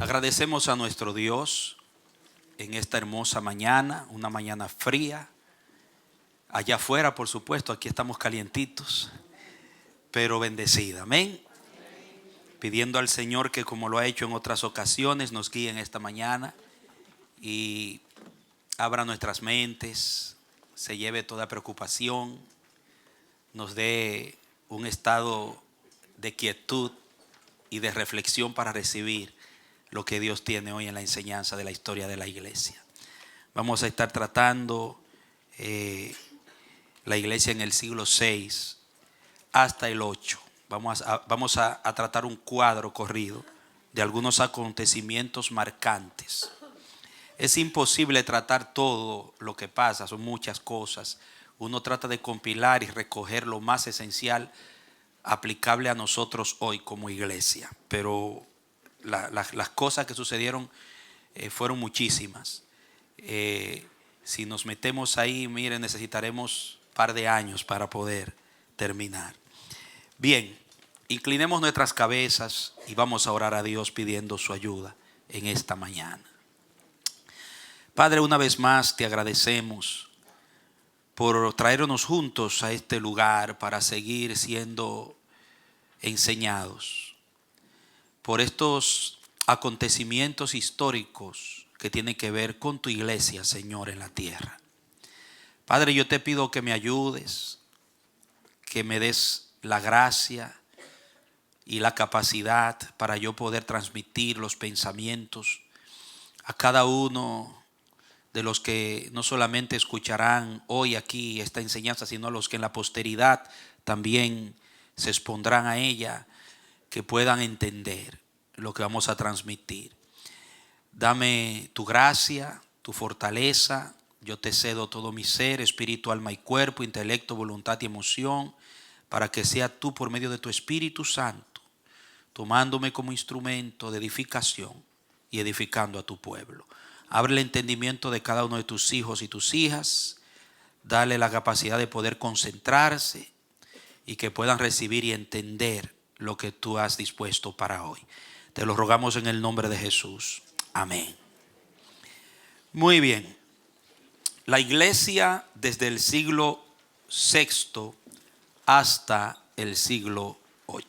Agradecemos a nuestro Dios en esta hermosa mañana, una mañana fría. Allá afuera, por supuesto, aquí estamos calientitos, pero bendecida. Amén. Pidiendo al Señor que, como lo ha hecho en otras ocasiones, nos guíe en esta mañana y abra nuestras mentes, se lleve toda preocupación, nos dé un estado de quietud y de reflexión para recibir lo que Dios tiene hoy en la enseñanza de la historia de la iglesia. Vamos a estar tratando la iglesia en el siglo VI hasta el VIII. Vamos a tratar un cuadro corrido de algunos acontecimientos marcantes. Es imposible tratar todo lo que pasa, son muchas cosas. Uno trata de compilar y recoger lo más esencial aplicable a nosotros hoy como iglesia, pero las cosas que sucedieron fueron muchísimas. Si nos metemos ahí, miren, necesitaremos un par de años para poder terminar. Bien, inclinemos nuestras cabezas y vamos a orar a Dios pidiendo su ayuda en esta mañana. Padre, una vez más te agradecemos por traernos juntos a este lugar para seguir siendo enseñados, por estos acontecimientos históricos que tienen que ver con tu iglesia, Señor, en la tierra. Padre, yo te pido que me ayudes, que me des la gracia y la capacidad para yo poder transmitir los pensamientos a cada uno de los que no solamente escucharán hoy aquí esta enseñanza, sino a los que en la posteridad también se expondrán a ella, que puedan entender lo que vamos a transmitir. Dame tu gracia, tu fortaleza. Yo te cedo todo mi ser, espíritu, alma y cuerpo, intelecto, voluntad y emoción, para que sea tú por medio de tu Espíritu Santo, tomándome como instrumento de edificación y edificando a tu pueblo. Abre el entendimiento de cada uno de tus hijos y tus hijas. Dale la capacidad de poder concentrarse y que puedan recibir y entender lo que tú has dispuesto para hoy. Te lo rogamos en el nombre de Jesús. Amén. Muy bien. La iglesia desde el siglo VI hasta el siglo VIII.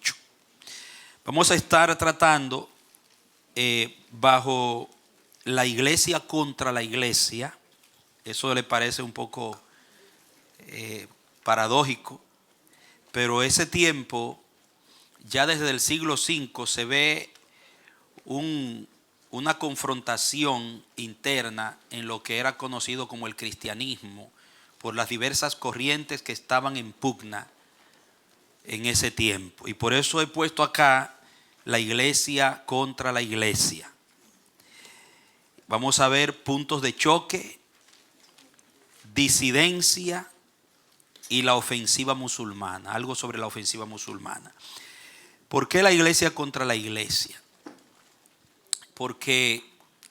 Vamos a estar tratando bajo la iglesia contra la iglesia. Eso le parece un poco paradójico, pero ese tiempo, ya desde el siglo V, se ve una confrontación interna en lo que era conocido como el cristianismo, por las diversas corrientes que estaban en pugna en ese tiempo. Y por eso he puesto acá la iglesia contra la iglesia. Vamos a ver puntos de choque, disidencia y la ofensiva musulmana. Algo sobre la ofensiva musulmana. ¿Por qué la iglesia contra la iglesia? Porque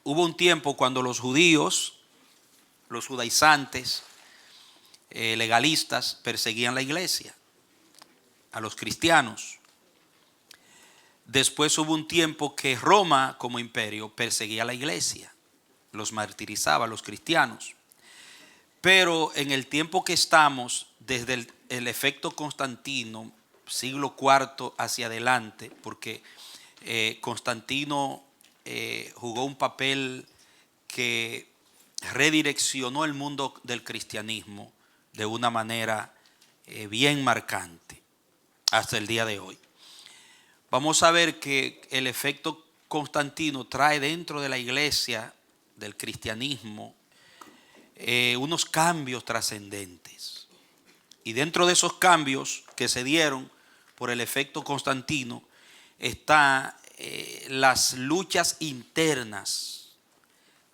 hubo un tiempo cuando los judíos, los judaizantes, legalistas, perseguían la iglesia, a los cristianos. Después hubo un tiempo que Roma como imperio perseguía a la iglesia, los martirizaba a los cristianos. Pero en el tiempo que estamos, desde el efecto Constantino, siglo IV hacia adelante, porque Constantino jugó un papel que redireccionó el mundo del cristianismo de una manera bien marcante hasta el día de hoy. Vamos a ver que el efecto Constantino trae dentro de la iglesia del cristianismo unos cambios trascendentes. Y dentro de esos cambios que se dieron por el efecto Constantino está las luchas internas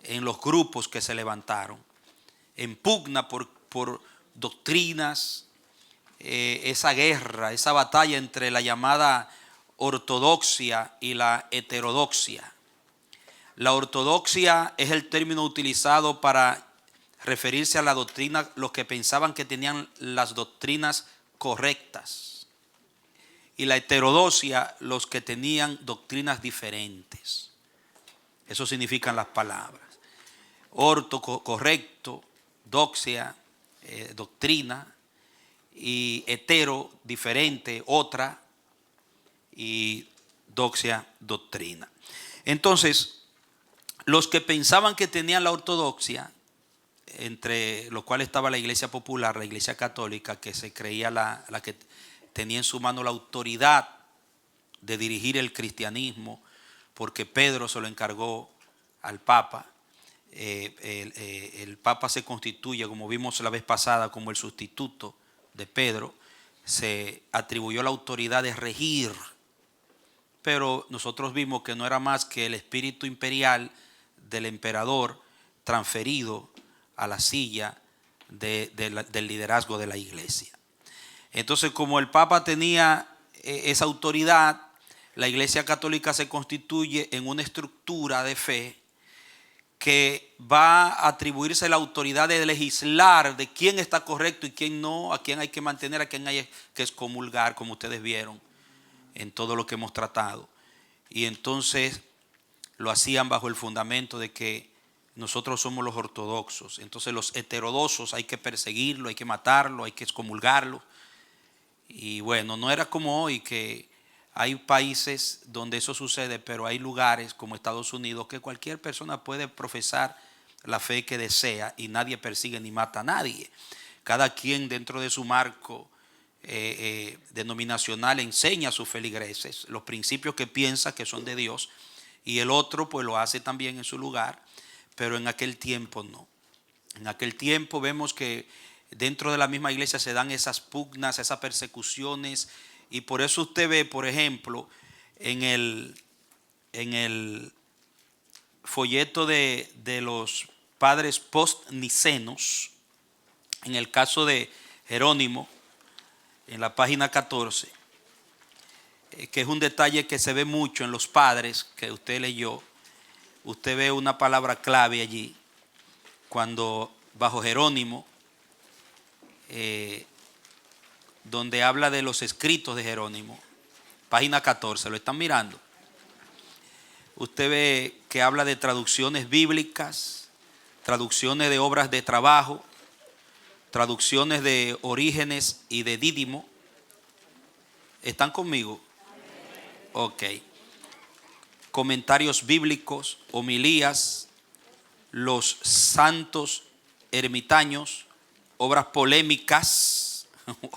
en los grupos que se levantaron en pugna por doctrinas, esa guerra, esa batalla entre la llamada ortodoxia y la heterodoxia. La ortodoxia es el término utilizado para referirse a la doctrina, los que pensaban que tenían las doctrinas correctas. Y la heterodoxia, los que tenían doctrinas diferentes. Eso significan las palabras. Orto, correcto, doxia, doctrina, y hetero, diferente, otra, y doxia, doctrina. Entonces, los que pensaban que tenían la ortodoxia, entre los cuales estaba la iglesia popular, la iglesia católica, que se creía la que tenía en su mano la autoridad de dirigir el cristianismo, porque Pedro se lo encargó al Papa. El Papa se constituye, como vimos la vez pasada, como el sustituto de Pedro. Se atribuyó la autoridad de regir, pero nosotros vimos que no era más que el espíritu imperial del emperador transferido a la silla del liderazgo de la iglesia. Entonces, como el Papa tenía esa autoridad, la Iglesia Católica se constituye en una estructura de fe que va a atribuirse la autoridad de legislar de quién está correcto y quién no, a quién hay que mantener, a quién hay que excomulgar, como ustedes vieron en todo lo que hemos tratado. Y entonces lo hacían bajo el fundamento de que nosotros somos los ortodoxos. Entonces los heterodoxos hay que perseguirlo, hay que matarlo, hay que excomulgarlo. Y bueno, no era como hoy, que hay países donde eso sucede, pero hay lugares como Estados Unidos que cualquier persona puede profesar la fe que desea y nadie persigue ni mata a nadie. Cada quien dentro de su marco denominacional enseña a sus feligreses los principios que piensa que son de Dios, y el otro pues lo hace también en su lugar, pero en aquel tiempo no. En aquel tiempo vemos que dentro de la misma iglesia se dan esas pugnas, esas persecuciones, y por eso usted ve, por ejemplo, en el folleto de los padres post-nicenos, en el caso de Jerónimo, en la página 14, que es un detalle que se ve mucho en los padres que usted leyó. Usted ve una palabra clave allí, cuando bajo Jerónimo, donde habla de los escritos de Jerónimo, página 14, ¿lo están mirando? Usted ve que habla de traducciones bíblicas, traducciones de obras de trabajo, traducciones de Orígenes y de Dídimo. ¿Están conmigo? Ok. Comentarios bíblicos, homilías, los santos ermitaños, obras polémicas.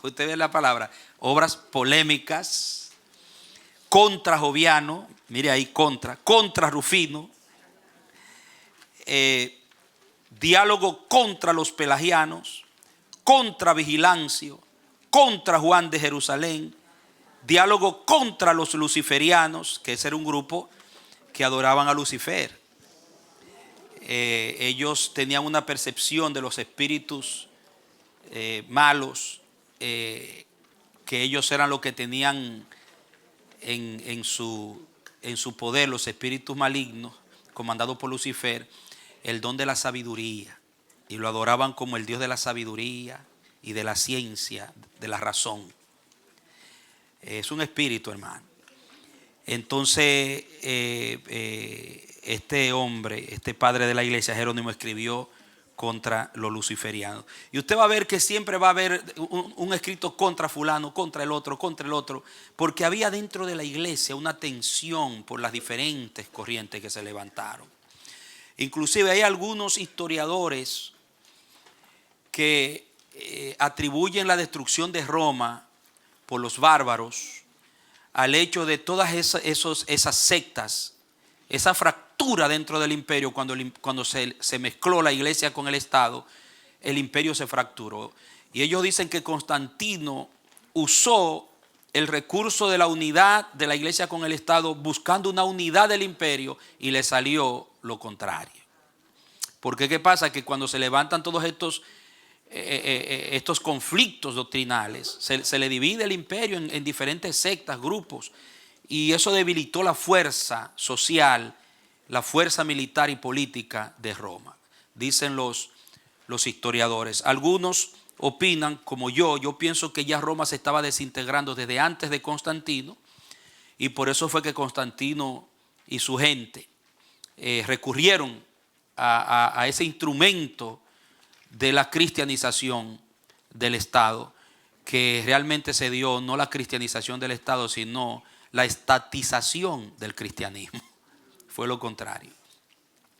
Usted ve la palabra, obras polémicas, contra Joviano, mire ahí, contra Rufino, diálogo contra los pelagianos, contra Vigilancio, contra Juan de Jerusalén, diálogo contra los luciferianos, que ese era un grupo que adoraban a Lucifer. Ellos tenían una percepción de los espíritus malos, que ellos eran los que tenían en su poder, los espíritus malignos comandados por Lucifer, el don de la sabiduría, y lo adoraban como el Dios de la sabiduría y de la ciencia, de la razón. Es un espíritu, hermano. Entonces este hombre, este padre de la iglesia, Jerónimo, escribió contra los luciferianos. Y usted va a ver que siempre va a haber un escrito contra fulano, contra el otro, porque había dentro de la iglesia una tensión por las diferentes corrientes que se levantaron. Inclusive hay algunos historiadores que atribuyen la destrucción de Roma por los bárbaros al hecho de todas esas sectas, esa fractura dentro del imperio. Cuando se mezcló la iglesia con el Estado, el imperio se fracturó. Y ellos dicen que Constantino usó el recurso de la unidad de la iglesia con el Estado, buscando una unidad del imperio, y le salió lo contrario. Porque ¿qué pasa? Que cuando se levantan todos estos conflictos doctrinales, se le divide el imperio en diferentes sectas, grupos, y eso debilitó la fuerza social, la fuerza militar y política de Roma, dicen los historiadores. Algunos opinan, como yo pienso que ya Roma se estaba desintegrando desde antes de Constantino, y por eso fue que Constantino y su gente recurrieron a ese instrumento de la cristianización del Estado, que realmente se dio no la cristianización del Estado, sino la estatización del cristianismo. Fue lo contrario.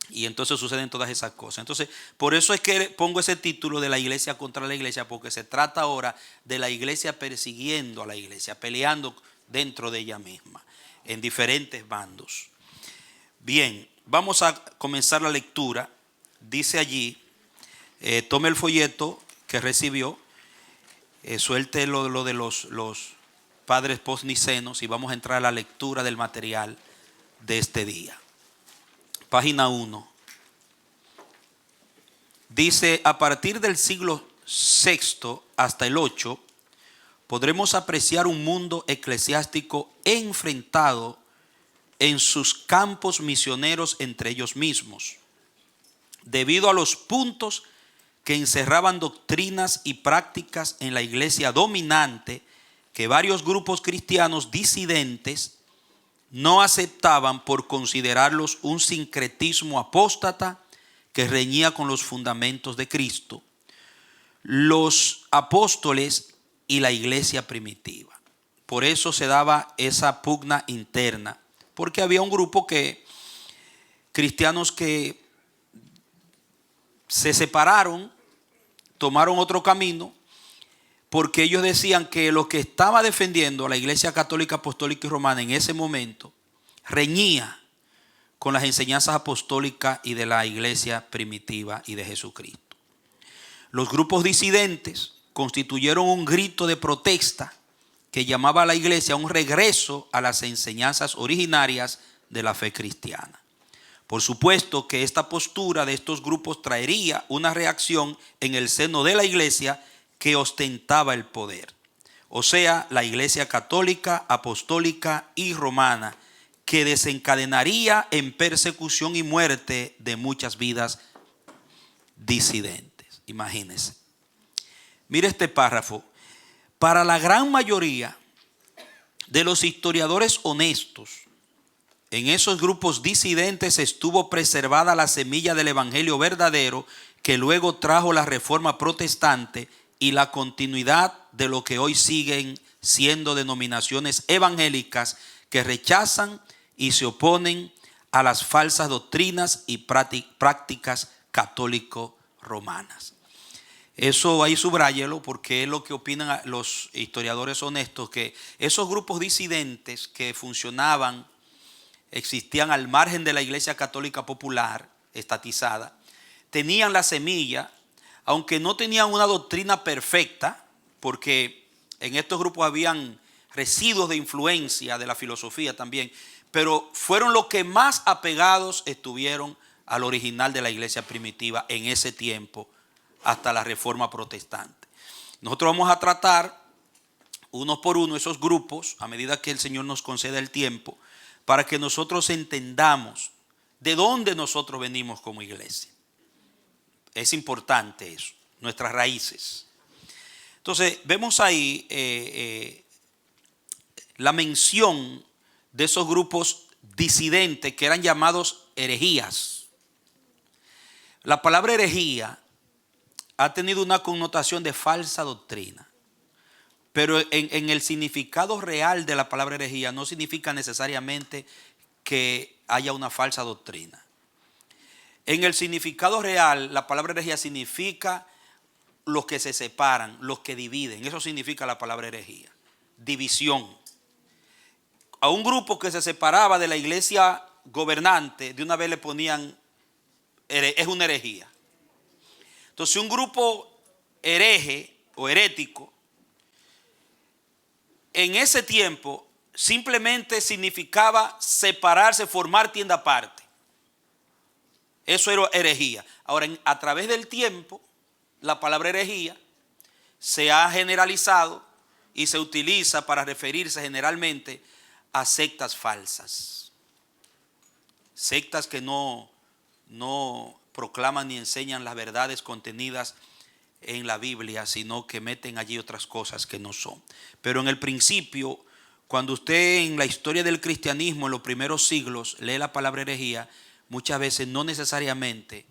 Y entonces suceden todas esas cosas. Entonces, por eso es que pongo ese título de la iglesia contra la iglesia, porque se trata ahora de la iglesia persiguiendo a la iglesia, peleando dentro de ella misma, en diferentes bandos. Bien, vamos a comenzar la lectura. Dice allí, tome el folleto que recibió, suelte lo de los padres postnicenos y vamos a entrar a la lectura del material de este día. Página 1. Dice, a partir del siglo VI hasta el 8, podremos apreciar un mundo eclesiástico enfrentado en sus campos misioneros entre ellos mismos, debido a los puntos que encerraban doctrinas y prácticas en la iglesia dominante que varios grupos cristianos disidentes no aceptaban por considerarlos un sincretismo apóstata que reñía con los fundamentos de Cristo, los apóstoles y la iglesia primitiva. Por eso se daba esa pugna interna, porque había un grupo cristianos que se separaron, tomaron otro camino, porque ellos decían que lo que estaba defendiendo a la Iglesia Católica, Apostólica y Romana en ese momento reñía con las enseñanzas apostólicas y de la Iglesia primitiva y de Jesucristo. Los grupos disidentes constituyeron un grito de protesta que llamaba a la Iglesia a un regreso a las enseñanzas originarias de la fe cristiana. Por supuesto que esta postura de estos grupos traería una reacción en el seno de la Iglesia que ostentaba el poder, o sea, la Iglesia Católica, Apostólica y Romana, que desencadenaría en persecución y muerte de muchas vidas disidentes. Imagínense. Mire este párrafo. Para la gran mayoría de los historiadores honestos, en esos grupos disidentes estuvo preservada la semilla del evangelio verdadero que luego trajo la reforma protestante y la continuidad de lo que hoy siguen siendo denominaciones evangélicas que rechazan y se oponen a las falsas doctrinas y prácticas católico-romanas. Eso ahí subráyelo, porque es lo que opinan los historiadores honestos, que esos grupos disidentes que funcionaban, existían al margen de la Iglesia Católica Popular, estatizada, tenían la semilla, aunque no tenían una doctrina perfecta, porque en estos grupos habían residuos de influencia de la filosofía también, pero fueron los que más apegados estuvieron al original de la iglesia primitiva en ese tiempo, hasta la reforma protestante. Nosotros vamos a tratar uno por uno esos grupos a medida que el Señor nos conceda el tiempo, para que nosotros entendamos de dónde nosotros venimos como iglesia. Es importante eso, nuestras raíces. Entonces, vemos ahí la mención de esos grupos disidentes que eran llamados herejías. La palabra herejía ha tenido una connotación de falsa doctrina, pero en el significado real de la palabra herejía no significa necesariamente que haya una falsa doctrina. En el significado real, la palabra herejía significa los que se separan, los que dividen. Eso significa la palabra herejía, división. A un grupo que se separaba de la iglesia gobernante, de una vez le ponían, es una herejía. Entonces, un grupo hereje o herético, en ese tiempo simplemente significaba separarse, formar tienda aparte. Eso era herejía. Ahora, a través del tiempo, la palabra herejía se ha generalizado y se utiliza para referirse generalmente a sectas falsas. Sectas que no proclaman ni enseñan las verdades contenidas en la Biblia, sino que meten allí otras cosas que no son. Pero en el principio, cuando usted en la historia del cristianismo en los primeros siglos lee la palabra herejía, muchas veces no necesariamente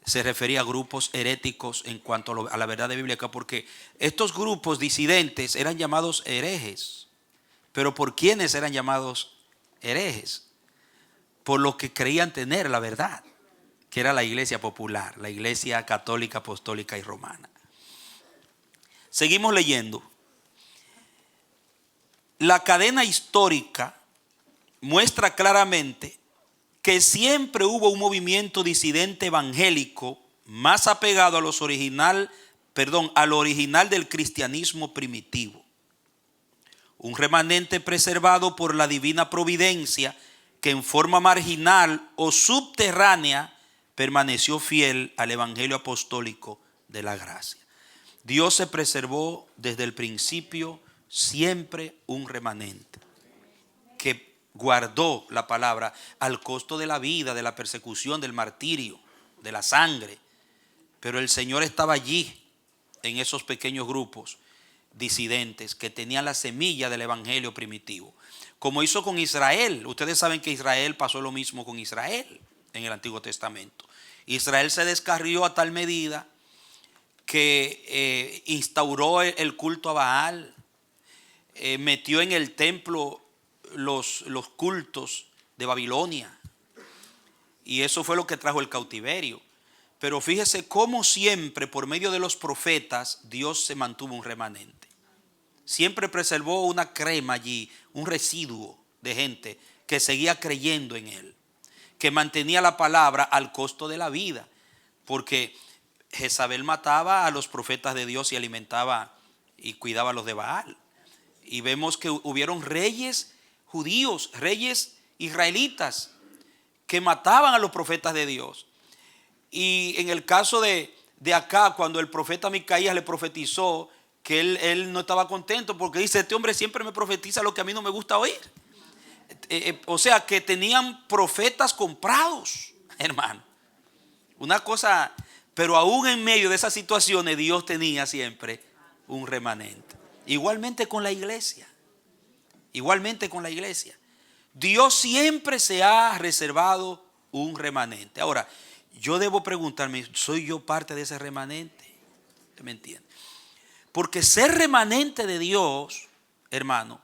se refería a grupos heréticos en cuanto a la verdad bíblica, porque estos grupos disidentes eran llamados herejes. ¿Pero por quiénes eran llamados herejes? Por los que creían tener la verdad, que era la iglesia popular, la iglesia católica, apostólica y romana. Seguimos leyendo. La cadena histórica muestra claramente que siempre hubo un movimiento disidente evangélico más apegado a lo original del cristianismo primitivo. Un remanente preservado por la divina providencia que en forma marginal o subterránea permaneció fiel al evangelio apostólico de la gracia. Dios se preservó desde el principio siempre un remanente que guardó la palabra al costo de la vida, de la persecución, del martirio, de la sangre. Pero el Señor estaba allí en esos pequeños grupos disidentes que tenían la semilla del evangelio primitivo. Como hizo con Israel. Ustedes saben que Israel pasó lo mismo con Israel en el Antiguo Testamento. Israel se descarrió a tal medida que instauró el culto a Baal, metió en el templo los cultos de Babilonia, y eso fue lo que trajo el cautiverio. Pero fíjese cómo siempre por medio de los profetas Dios se mantuvo un remanente. Siempre preservó una crema allí, un residuo de gente que seguía creyendo en él, que mantenía la palabra al costo de la vida, porque Jezabel mataba a los profetas de Dios y alimentaba y cuidaba a los de Baal. Y vemos que hubieron reyes judíos, reyes israelitas que mataban a los profetas de Dios. Y en el caso de acá, cuando el profeta Micaías le profetizó, que él no estaba contento porque dice: este hombre siempre me profetiza lo que a mí no me gusta oír. O sea que tenían profetas comprados, hermano. Una cosa, pero aún en medio de esas situaciones Dios tenía siempre un remanente. Igualmente con la iglesia. Igualmente con la iglesia. Dios siempre se ha reservado un remanente. Ahora, yo debo preguntarme, ¿soy yo parte de ese remanente? ¿Me entiende? Porque ser remanente de Dios, hermano,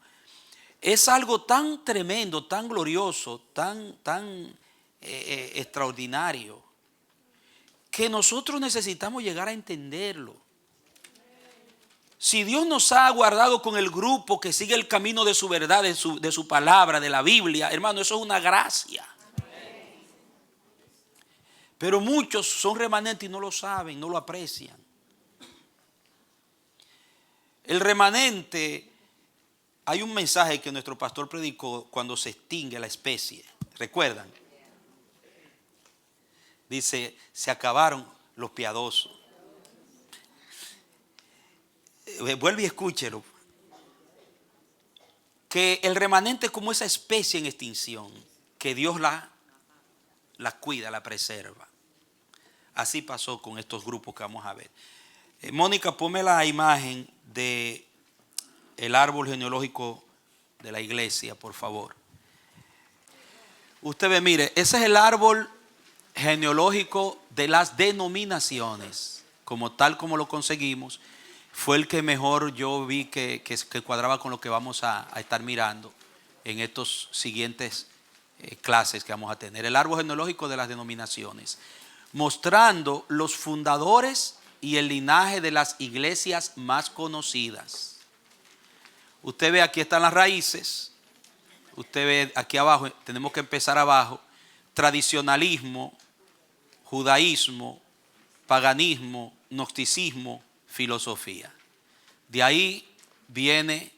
es algo tan tremendo, tan glorioso, tan extraordinario, que nosotros necesitamos llegar a entenderlo. Si Dios nos ha guardado con el grupo que sigue el camino de su verdad, de su palabra, de la Biblia, hermano, eso es una gracia. Pero muchos son remanentes y no lo saben, no lo aprecian. El remanente, hay un mensaje que nuestro pastor predicó cuando se extingue la especie. ¿Recuerdan? Dice: se acabaron los piadosos. Vuelve y escúchelo. Que el remanente es como esa especie en extinción, que Dios la cuida, la preserva. Así pasó con estos grupos que vamos a ver. Mónica, ponme la imagen de el árbol genealógico de la iglesia, por favor. Usted ve, mire, ese es el árbol genealógico de las denominaciones, como tal como lo conseguimos. Fue el que mejor yo vi que cuadraba con lo que vamos a estar mirando en estos siguientes clases que vamos a tener. El árbol genealógico de las denominaciones, mostrando los fundadores y el linaje de las iglesias más conocidas. Usted ve, aquí están las raíces. Usted ve aquí abajo, tenemos que empezar abajo: tradicionalismo, judaísmo, paganismo, gnosticismo, filosofía. De ahí viene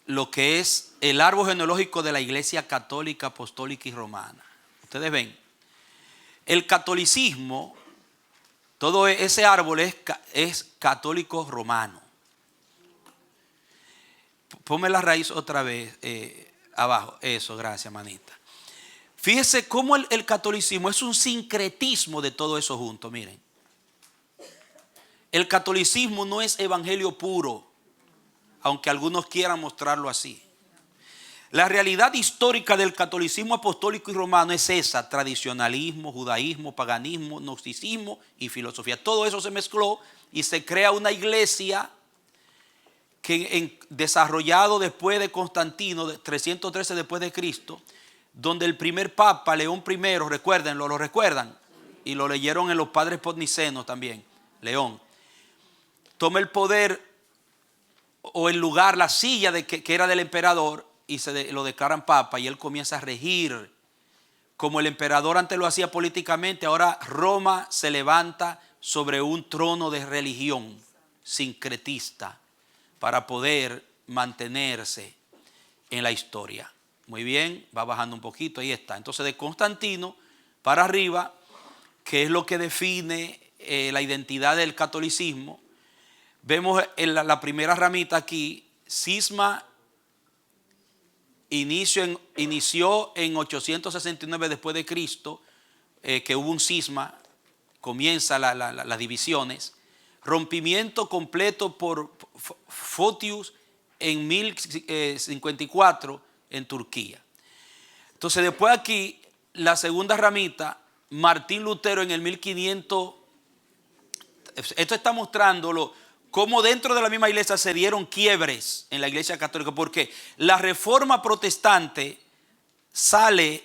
lo que es el árbol genealógico de la iglesia católica, apostólica y romana. Ustedes ven, el catolicismo, todo ese árbol es católico romano. Ponme la raíz otra vez abajo. Eso, gracias, manita. Fíjese cómo el catolicismo es un sincretismo de todo eso junto. Miren, el catolicismo no es evangelio puro, aunque algunos quieran mostrarlo así. La realidad histórica del catolicismo apostólico y romano es esa: tradicionalismo, judaísmo, paganismo, gnosticismo y filosofía. Todo eso se mezcló y se crea una iglesia que desarrollado después de Constantino, de 313 después de Cristo, donde el primer papa, León I, recuérdenlo, lo recuerdan, y lo leyeron en los padres podnicenos también, León, toma el poder o el lugar, la silla que era del emperador, y lo declaran papa, y él comienza a regir como el emperador antes lo hacía políticamente. Ahora Roma se levanta sobre un trono de religión sincretista para poder mantenerse en la historia. Muy bien, va bajando un poquito, ahí está. Entonces, de Constantino para arriba, que es lo que define la identidad del catolicismo, vemos en la primera ramita aquí: cisma inició en 869 después de Cristo, que hubo un cisma, comienza las divisiones. Rompimiento completo por Photius en 1054 en Turquía. Entonces, después aquí, la segunda ramita, Martín Lutero en el 1500. Esto está mostrándolo cómo dentro de la misma iglesia se dieron quiebres en la iglesia católica, porque la reforma protestante sale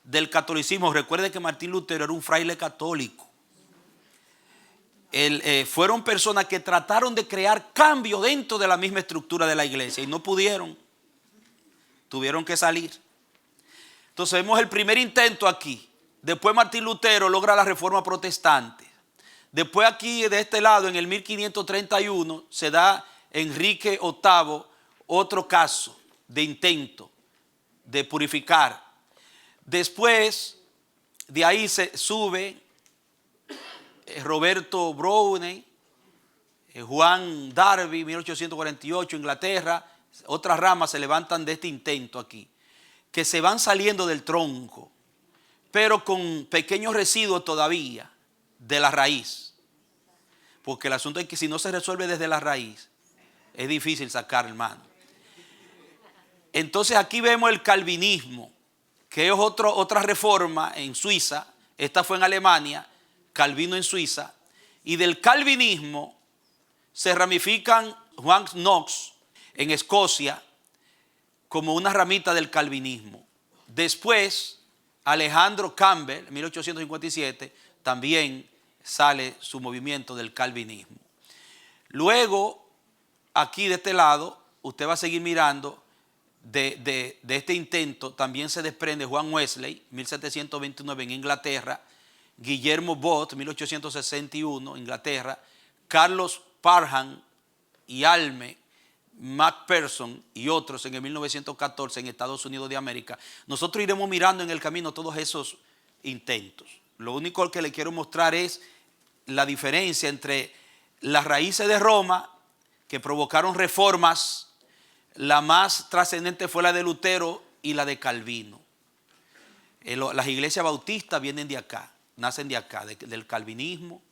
del catolicismo. Recuerde que Martín Lutero era un fraile católico. Fueron personas que trataron de crear cambio dentro de la misma estructura de la iglesia y no pudieron, tuvieron que salir. Entonces vemos el primer intento aquí. Después Martín Lutero logra la reforma protestante. Después aquí de este lado, en el 1531, se da Enrique VIII otro caso de intento de purificar. Después de ahí se sube Roberto Browne, Juan Darby, 1848, Inglaterra. Otras ramas se levantan de este intento aquí, que se van saliendo del tronco, pero con pequeños residuos todavía de la raíz, porque el asunto es que si no se resuelve desde la raíz, es difícil sacar, hermano. Entonces aquí vemos el calvinismo, que es otra reforma en Suiza. Esta fue en Alemania, Calvino en Suiza, y del calvinismo se ramifican Juan Knox en Escocia como una ramita del calvinismo. Después Alejandro Campbell, en 1857, también sale su movimiento del calvinismo. Luego, aquí de este lado, usted va a seguir mirando de este intento. También se desprende Juan Wesley, 1729 en Inglaterra, Guillermo Bott, 1861, Inglaterra, Carlos Parham y Alme McPherson y otros en el 1914 en Estados Unidos de América. Nosotros iremos mirando en el camino todos esos intentos. Lo único que le quiero mostrar es la diferencia entre las raíces de Roma, que provocaron reformas. La más trascendente fue la de Lutero y la de Calvino. Las iglesias bautistas vienen de acá, nacen de acá, del calvinismo,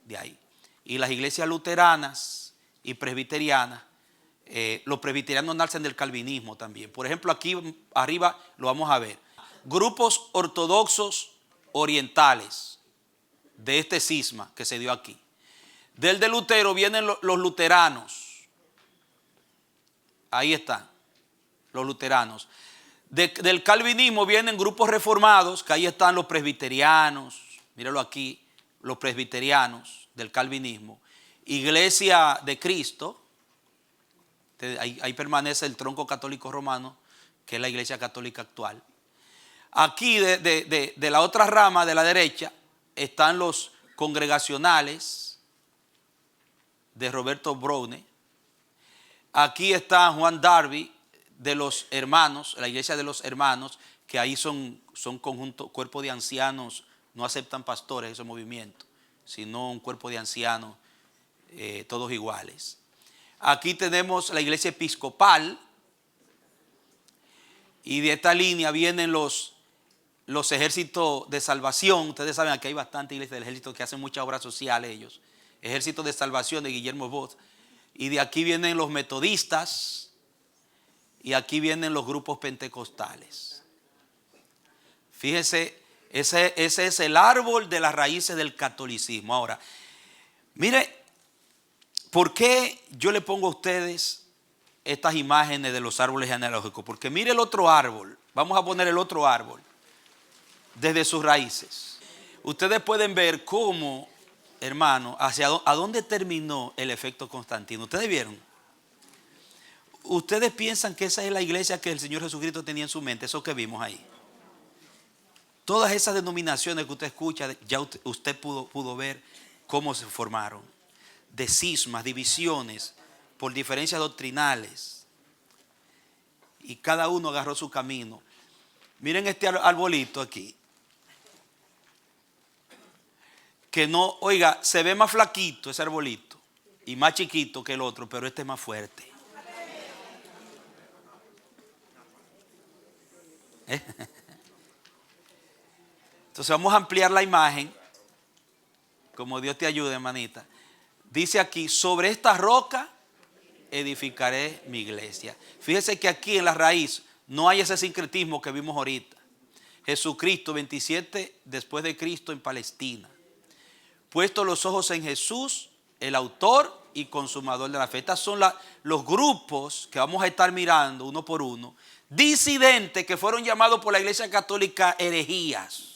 de ahí. Y las iglesias luteranas y presbiterianas, los presbiterianos nacen del calvinismo también. Por ejemplo, aquí arriba lo vamos a ver. Grupos ortodoxos orientales de este cisma que se dio aquí. Del de Lutero vienen los luteranos. Ahí están los luteranos. Del calvinismo vienen grupos reformados, que ahí están los presbiterianos. Míralo aquí, los presbiterianos del calvinismo. Iglesia de Cristo. Ahí permanece el tronco católico romano, que es la iglesia católica actual. Aquí de la otra rama de la derecha están los congregacionales de Roberto Browne. Aquí está Juan Darby de los hermanos, la iglesia de los hermanos, que ahí son conjunto, cuerpo de ancianos. No aceptan pastores ese movimiento, sino un cuerpo de ancianos, todos iguales. Aquí tenemos la iglesia episcopal, y de esta línea vienen los ejércitos de salvación. Ustedes saben, aquí hay bastante iglesias del ejército que hacen muchas obras sociales ellos. Ejército de salvación de Guillermo Bott. Y de aquí vienen los metodistas. y aquí vienen los grupos pentecostales. Fíjese, ese es el árbol de las raíces del catolicismo. Ahora, mire, ¿por qué yo le pongo a ustedes estas imágenes de los árboles genealógicos? Porque mire el otro árbol. Vamos a poner el otro árbol desde sus raíces. Ustedes pueden ver cómo, hermano, a dónde terminó el efecto Constantino. ¿Ustedes vieron? ¿Ustedes piensan que esa es la iglesia que el Señor Jesucristo tenía en su mente? Eso que vimos ahí. Todas esas denominaciones que usted escucha, ya usted pudo ver cómo se formaron. De cismas, divisiones, por diferencias doctrinales. Y cada uno agarró su camino. Miren este arbolito aquí. Que no, oiga, se ve más flaquito ese arbolito y más chiquito que el otro, pero este es más fuerte. Entonces vamos a ampliar la imagen, como Dios te ayude, hermanita. Dice aquí, sobre esta roca edificaré mi iglesia. Fíjese que aquí en la raíz no hay ese sincretismo que vimos ahorita. Jesucristo, 27 después de Cristo en Palestina. Puesto los ojos en Jesús, el autor y consumador de la fe. Estos son los grupos que vamos a estar mirando uno por uno. Disidentes que fueron llamados por la Iglesia Católica herejías.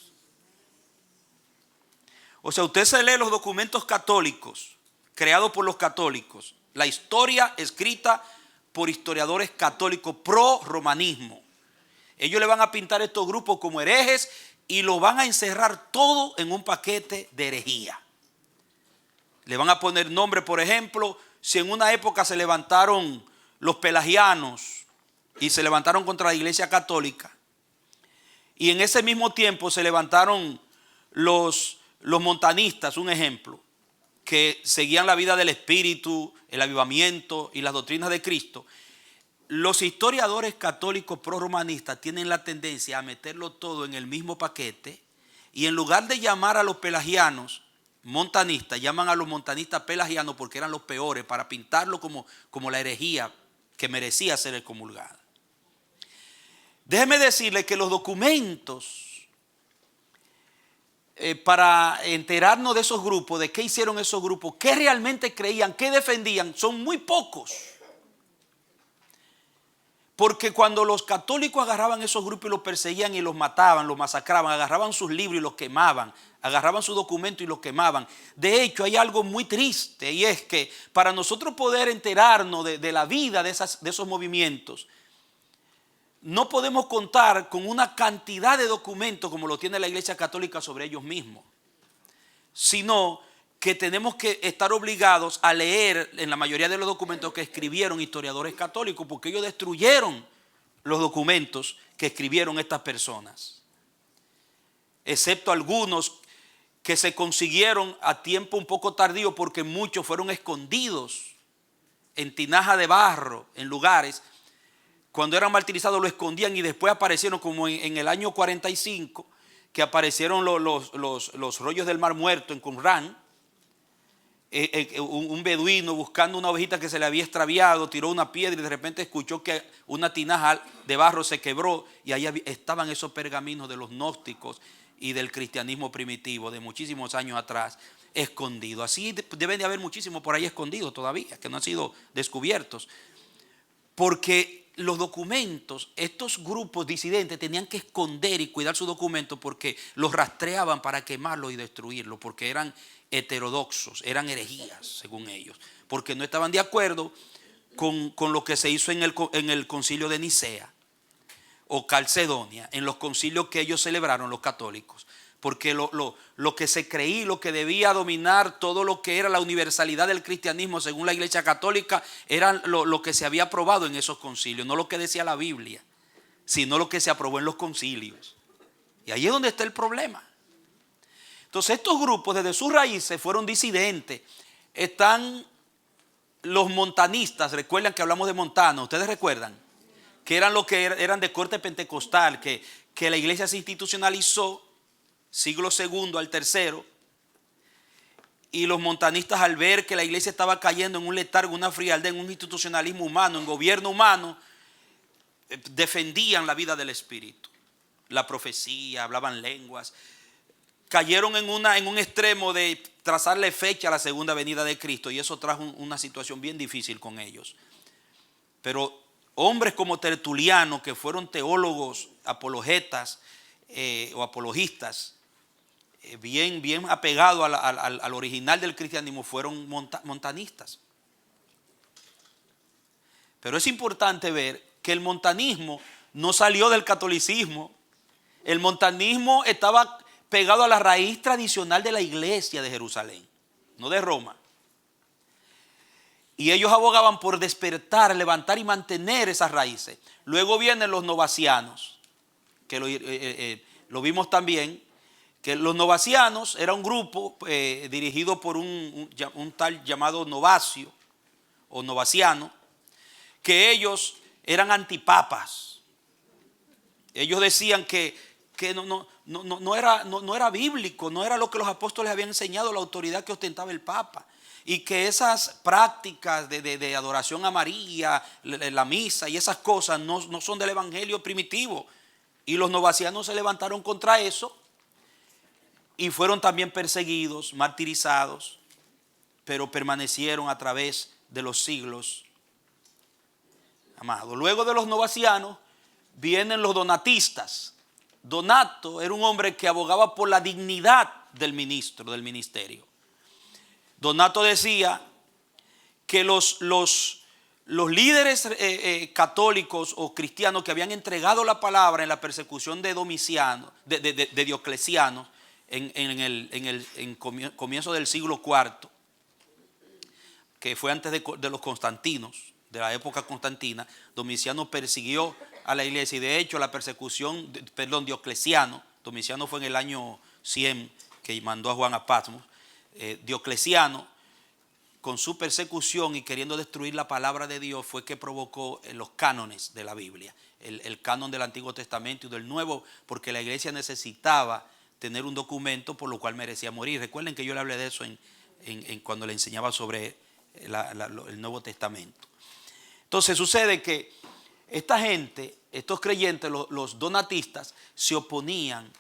O sea, usted se lee los documentos católicos, creados por los católicos, la historia escrita por historiadores católicos pro-romanismo. Ellos le van a pintar estos grupos como herejes y lo van a encerrar todo en un paquete de herejía. Le van a poner nombre, por ejemplo, si en una época se levantaron los pelagianos y se levantaron contra la Iglesia Católica, y en ese mismo tiempo se levantaron los montanistas, un ejemplo, que seguían la vida del Espíritu, el avivamiento y las doctrinas de Cristo. Los historiadores católicos prorromanistas tienen la tendencia a meterlo todo en el mismo paquete y en lugar de llamar a los pelagianos montanistas, llaman a los montanistas pelagianos porque eran los peores, para pintarlo como la herejía que merecía ser excomulgada. Déjeme decirle que los documentos para enterarnos de esos grupos, de qué hicieron esos grupos, qué realmente creían, qué defendían, son muy pocos. Porque cuando los católicos agarraban esos grupos y los perseguían y los mataban, los masacraban, agarraban sus libros y los quemaban, agarraban sus documentos y los quemaban. De hecho, hay algo muy triste, y es que para nosotros poder enterarnos de la vida de esos movimientos, no podemos contar con una cantidad de documentos como lo tiene la Iglesia Católica sobre ellos mismos, sino que tenemos que estar obligados a leer en la mayoría de los documentos que escribieron historiadores católicos, porque ellos destruyeron los documentos que escribieron estas personas, excepto algunos que se consiguieron a tiempo un poco tardío, porque muchos fueron escondidos en tinaja de barro, en lugares. Cuando eran martirizados lo escondían y después aparecieron, como en el año 45, que aparecieron los rollos del Mar Muerto en Qumrán. Un beduino buscando una ovejita que se le había extraviado, tiró una piedra y de repente escuchó que una tinaja de barro se quebró y ahí estaban esos pergaminos de los gnósticos y del cristianismo primitivo de muchísimos años atrás escondidos. Así deben de haber muchísimos por ahí escondidos todavía que no han sido descubiertos, porque los documentos, estos grupos disidentes tenían que esconder y cuidar sus documentos porque los rastreaban para quemarlos y destruirlos, porque eran heterodoxos, eran herejías según ellos, porque no estaban de acuerdo con lo que se hizo en el concilio de Nicea o Calcedonia, en los concilios que ellos celebraron los católicos, porque lo que se creía, lo que debía dominar todo lo que era la universalidad del cristianismo según la Iglesia Católica, era lo que se había aprobado en esos concilios, no lo que decía la Biblia, sino lo que se aprobó en los concilios. Y ahí es donde está el problema. Entonces estos grupos desde sus raíces fueron disidentes. Están los montanistas, recuerdan que hablamos de Montano, ¿ustedes recuerdan? Que eran los que eran de corte pentecostal, que la iglesia se institucionalizó siglo segundo al tercero, y los montanistas, al ver que la iglesia estaba cayendo en un letargo, una frialdad, en un institucionalismo humano, en gobierno humano, defendían la vida del Espíritu, la profecía, hablaban lenguas. Cayeron en un extremo de trazarle fecha a la segunda venida de Cristo, y eso trajo una situación bien difícil con ellos. Pero hombres como Tertuliano, que fueron teólogos, apologetas o apologistas, bien apegados al original del cristianismo, fueron montanistas. Pero es importante ver que el montanismo no salió del catolicismo. El montanismo estaba pegado a la raíz tradicional de la iglesia de Jerusalén, no de Roma. Y ellos abogaban por despertar, levantar y mantener esas raíces. Luego vienen los novacianos, que lo vimos también, que los novacianos era un grupo dirigido por un tal llamado Novacio o Novaciano, que ellos eran antipapas. Ellos decían que no era bíblico, no era lo que los apóstoles habían enseñado, la autoridad que ostentaba el Papa. Y que esas prácticas de adoración a María, la misa y esas cosas no son del evangelio primitivo. Y los novacianos se levantaron contra eso y fueron también perseguidos, martirizados, pero permanecieron a través de los siglos. Amado. Luego de los novacianos vienen los donatistas. Donato era un hombre que abogaba por la dignidad del ministro, del ministerio. Donato decía que los líderes católicos o cristianos que habían entregado la palabra en la persecución de Domiciano, de Diocleciano, en comienzo del siglo IV, que fue antes de los Constantinos, de la época constantina, Domiciano persiguió a la iglesia, y de hecho la persecución, Diocleciano, Domiciano fue en el año 100 que mandó a Juan a Patmos. Diocleciano, con su persecución y queriendo destruir la palabra de Dios, fue que provocó los cánones de la Biblia, el canon del Antiguo Testamento y del Nuevo, porque la iglesia necesitaba tener un documento por lo cual merecía morir. Recuerden que yo le hablé de eso cuando le enseñaba sobre el Nuevo Testamento. Entonces sucede que esta gente, estos creyentes, los donatistas, se oponían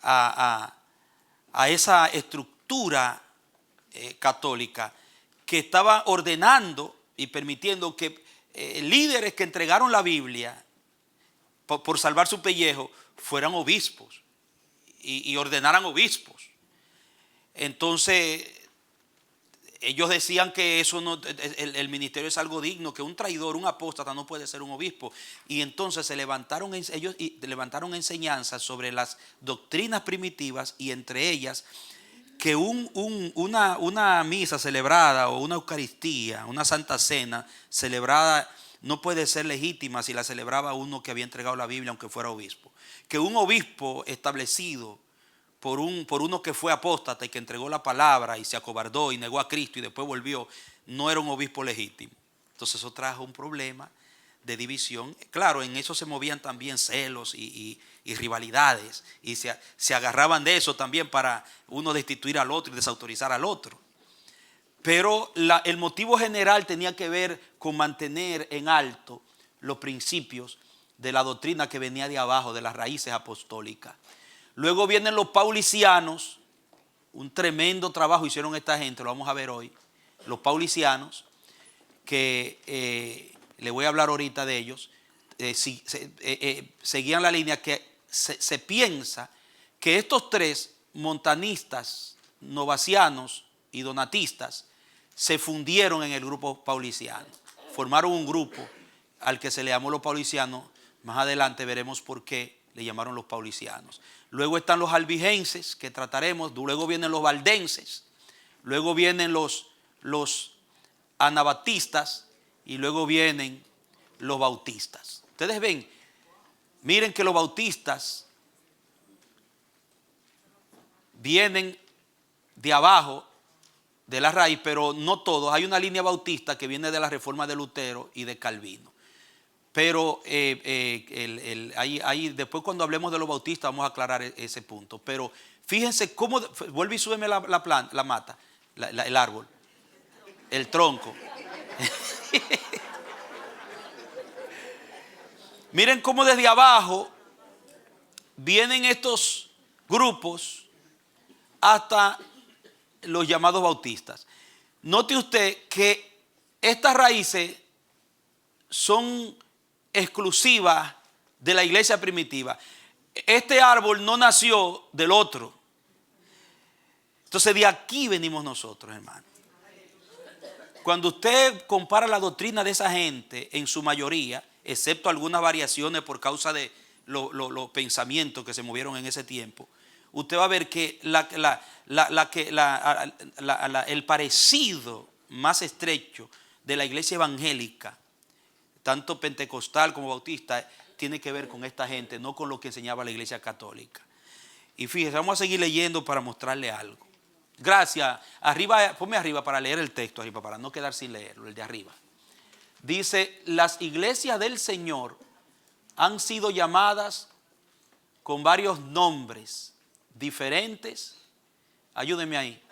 a esa estructura católica que estaba ordenando y permitiendo que líderes que entregaron la Biblia por salvar su pellejo fueran obispos y ordenaran obispos. Entonces ellos decían que eso el ministerio es algo digno, que un traidor, un apóstata no puede ser un obispo. Y entonces ellos levantaron enseñanzas sobre las doctrinas primitivas, y entre ellas que una misa celebrada o una Eucaristía, una Santa Cena celebrada, no puede ser legítima si la celebraba uno que había entregado la Biblia aunque fuera obispo. Que un obispo establecido por uno que fue apóstata y que entregó la palabra y se acobardó y negó a Cristo y después volvió, no era un obispo legítimo. Entonces eso trajo un problema de división. Claro, en eso se movían también celos y rivalidades, y se agarraban de eso también para uno destituir al otro y desautorizar al otro. Pero el motivo general tenía que ver con mantener en alto los principios de la doctrina que venía de abajo, de las raíces apostólicas. Luego vienen los paulicianos. Un tremendo trabajo hicieron esta gente, lo vamos a ver hoy. Los paulicianos, que le voy a hablar ahorita de ellos, seguían la línea que se piensa que estos tres, montanistas, novacianos y donatistas, se fundieron en el grupo pauliciano. Formaron un grupo al que se le llamó los paulicianos. Más adelante veremos por qué le llamaron los paulicianos. Luego están los albigenses, que trataremos. Luego vienen los valdenses. Luego vienen los anabatistas. Y luego vienen los bautistas. Ustedes ven, miren que los bautistas vienen de abajo de la raíz, pero no todos. Hay una línea bautista que viene de la reforma de Lutero y de Calvino. Pero ahí después, cuando hablemos de los bautistas, vamos a aclarar ese punto. Pero fíjense cómo, vuelve y súbeme la planta, la mata, el árbol, el tronco. Miren cómo desde abajo vienen estos grupos hasta los llamados bautistas. Note usted que estas raíces son exclusivas de la iglesia primitiva. Este árbol no nació del otro. Entonces de aquí venimos nosotros, hermano. Cuando usted compara la doctrina de esa gente, en su mayoría, excepto algunas variaciones por causa de los pensamientos que se movieron en ese tiempo, usted va a ver que el parecido más estrecho de la iglesia evangélica, tanto pentecostal como bautista, tiene que ver con esta gente, no con lo que enseñaba la iglesia católica. Y fíjese, vamos a seguir leyendo para mostrarle algo. Gracias. Arriba, ponme arriba para leer el texto, arriba, para no quedar sin leerlo, el de arriba. Dice, las iglesias del Señor han sido llamadas con varios nombres diferentes. Ayúdenme ahí.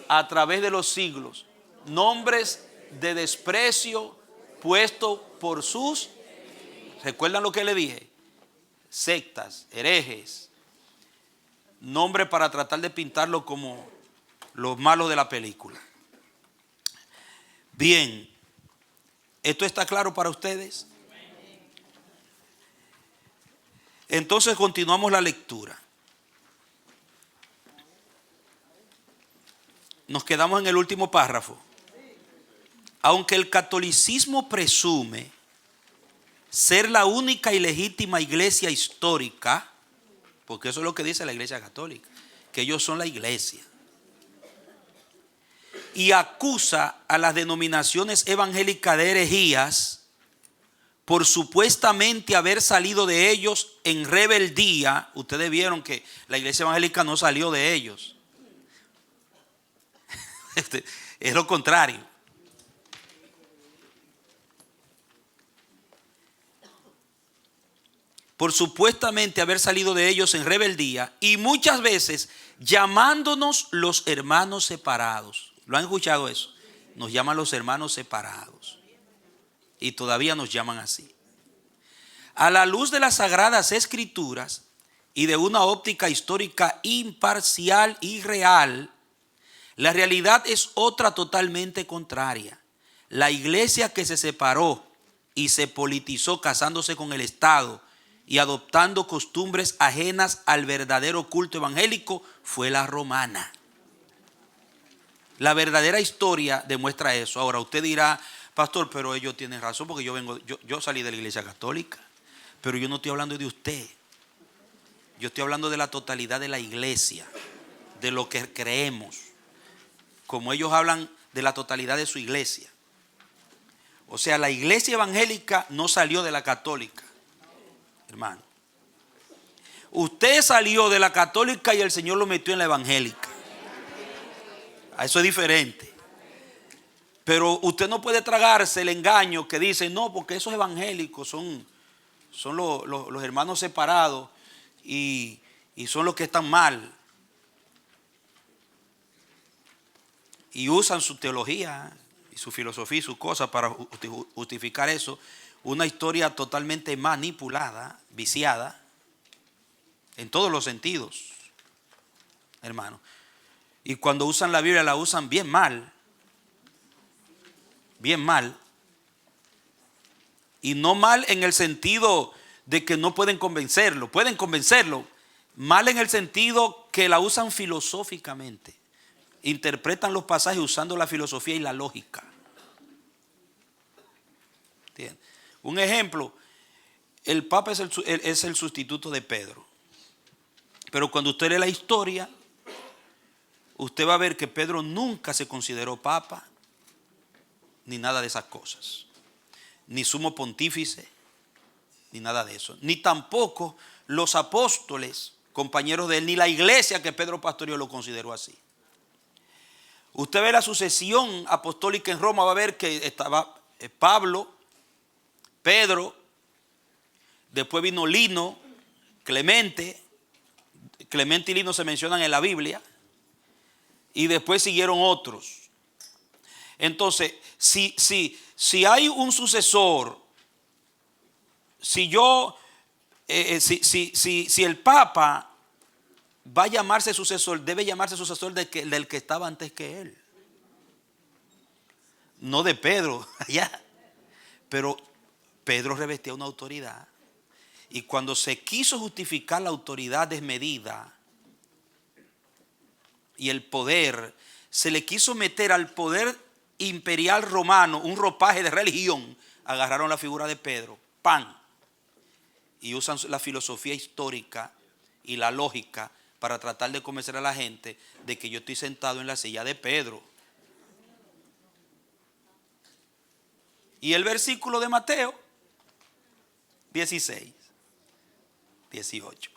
A través de los siglos. Nombres de desprecio puestos por sus, ¿recuerdan lo que le dije? Sectas, herejes. Nombre para tratar de pintarlo como los malos de la película. Bien, ¿esto está claro para ustedes? Entonces continuamos la lectura. Nos quedamos en el último párrafo. Aunque el catolicismo presume ser la única y legítima iglesia histórica, porque eso es lo que dice la iglesia católica, que ellos son la iglesia, y acusa a las denominaciones evangélicas de herejías por supuestamente haber salido de ellos en rebeldía. Ustedes vieron que la iglesia evangélica no salió de ellos. Es lo contrario. Por supuestamente haber salido de ellos en rebeldía y muchas veces llamándonos los hermanos separados. ¿Lo han escuchado eso? Nos llaman los hermanos separados y todavía nos llaman así. A la luz de las sagradas escrituras y de una óptica histórica imparcial y real, la realidad es otra totalmente contraria. La iglesia que se separó y se politizó casándose con el Estado y adoptando costumbres ajenas al verdadero culto evangélico fue la romana. La verdadera historia demuestra eso. Ahora usted dirá, pastor, pero ellos tienen razón porque yo salí de la iglesia católica, pero yo no estoy hablando de usted. Yo estoy hablando de la totalidad de la iglesia, de lo que creemos, como ellos hablan de la totalidad de su iglesia. O sea, la iglesia evangélica no salió de la católica. Hermano, usted salió de la católica y el Señor lo metió en la evangélica. Eso es diferente. Pero usted no puede tragarse el engaño que dice, no, porque esos evangélicos son los hermanos separados y son los que están mal. Y usan su teología y su filosofía y sus cosas para justificar eso. Una historia totalmente manipulada, viciada, en todos los sentidos, hermano. Y cuando usan la Biblia la usan bien mal. Bien mal. Y no mal en el sentido de que no pueden convencerlo. Pueden convencerlo. Mal en el sentido que la usan filosóficamente. Interpretan los pasajes usando la filosofía y la lógica. ¿Entiendes? Un ejemplo, el Papa es el sustituto de Pedro. Pero cuando usted lee la historia, usted va a ver que Pedro nunca se consideró Papa, ni nada de esas cosas. Ni sumo pontífice, ni nada de eso. Ni tampoco los apóstoles, compañeros de él, ni la iglesia que Pedro pastoreó lo consideró así. Usted ve la sucesión apostólica en Roma, va a ver que estaba Pablo, Pedro, después vino Lino, Clemente y Lino se mencionan en la Biblia, y después siguieron otros. Entonces, si hay un sucesor si yo, si el Papa va a llamarse sucesor, debe llamarse sucesor del que estaba antes que él. No de Pedro, allá. Pero Pedro revestía una autoridad. Y cuando se quiso justificar la autoridad desmedida y el poder, se le quiso meter al poder imperial romano un ropaje de religión, agarraron la figura de Pedro, ¡pam! Y usan la filosofía histórica y la lógica para tratar de convencer a la gente de que yo estoy sentado en la silla de Pedro. Y el versículo de Mateo 16, 18.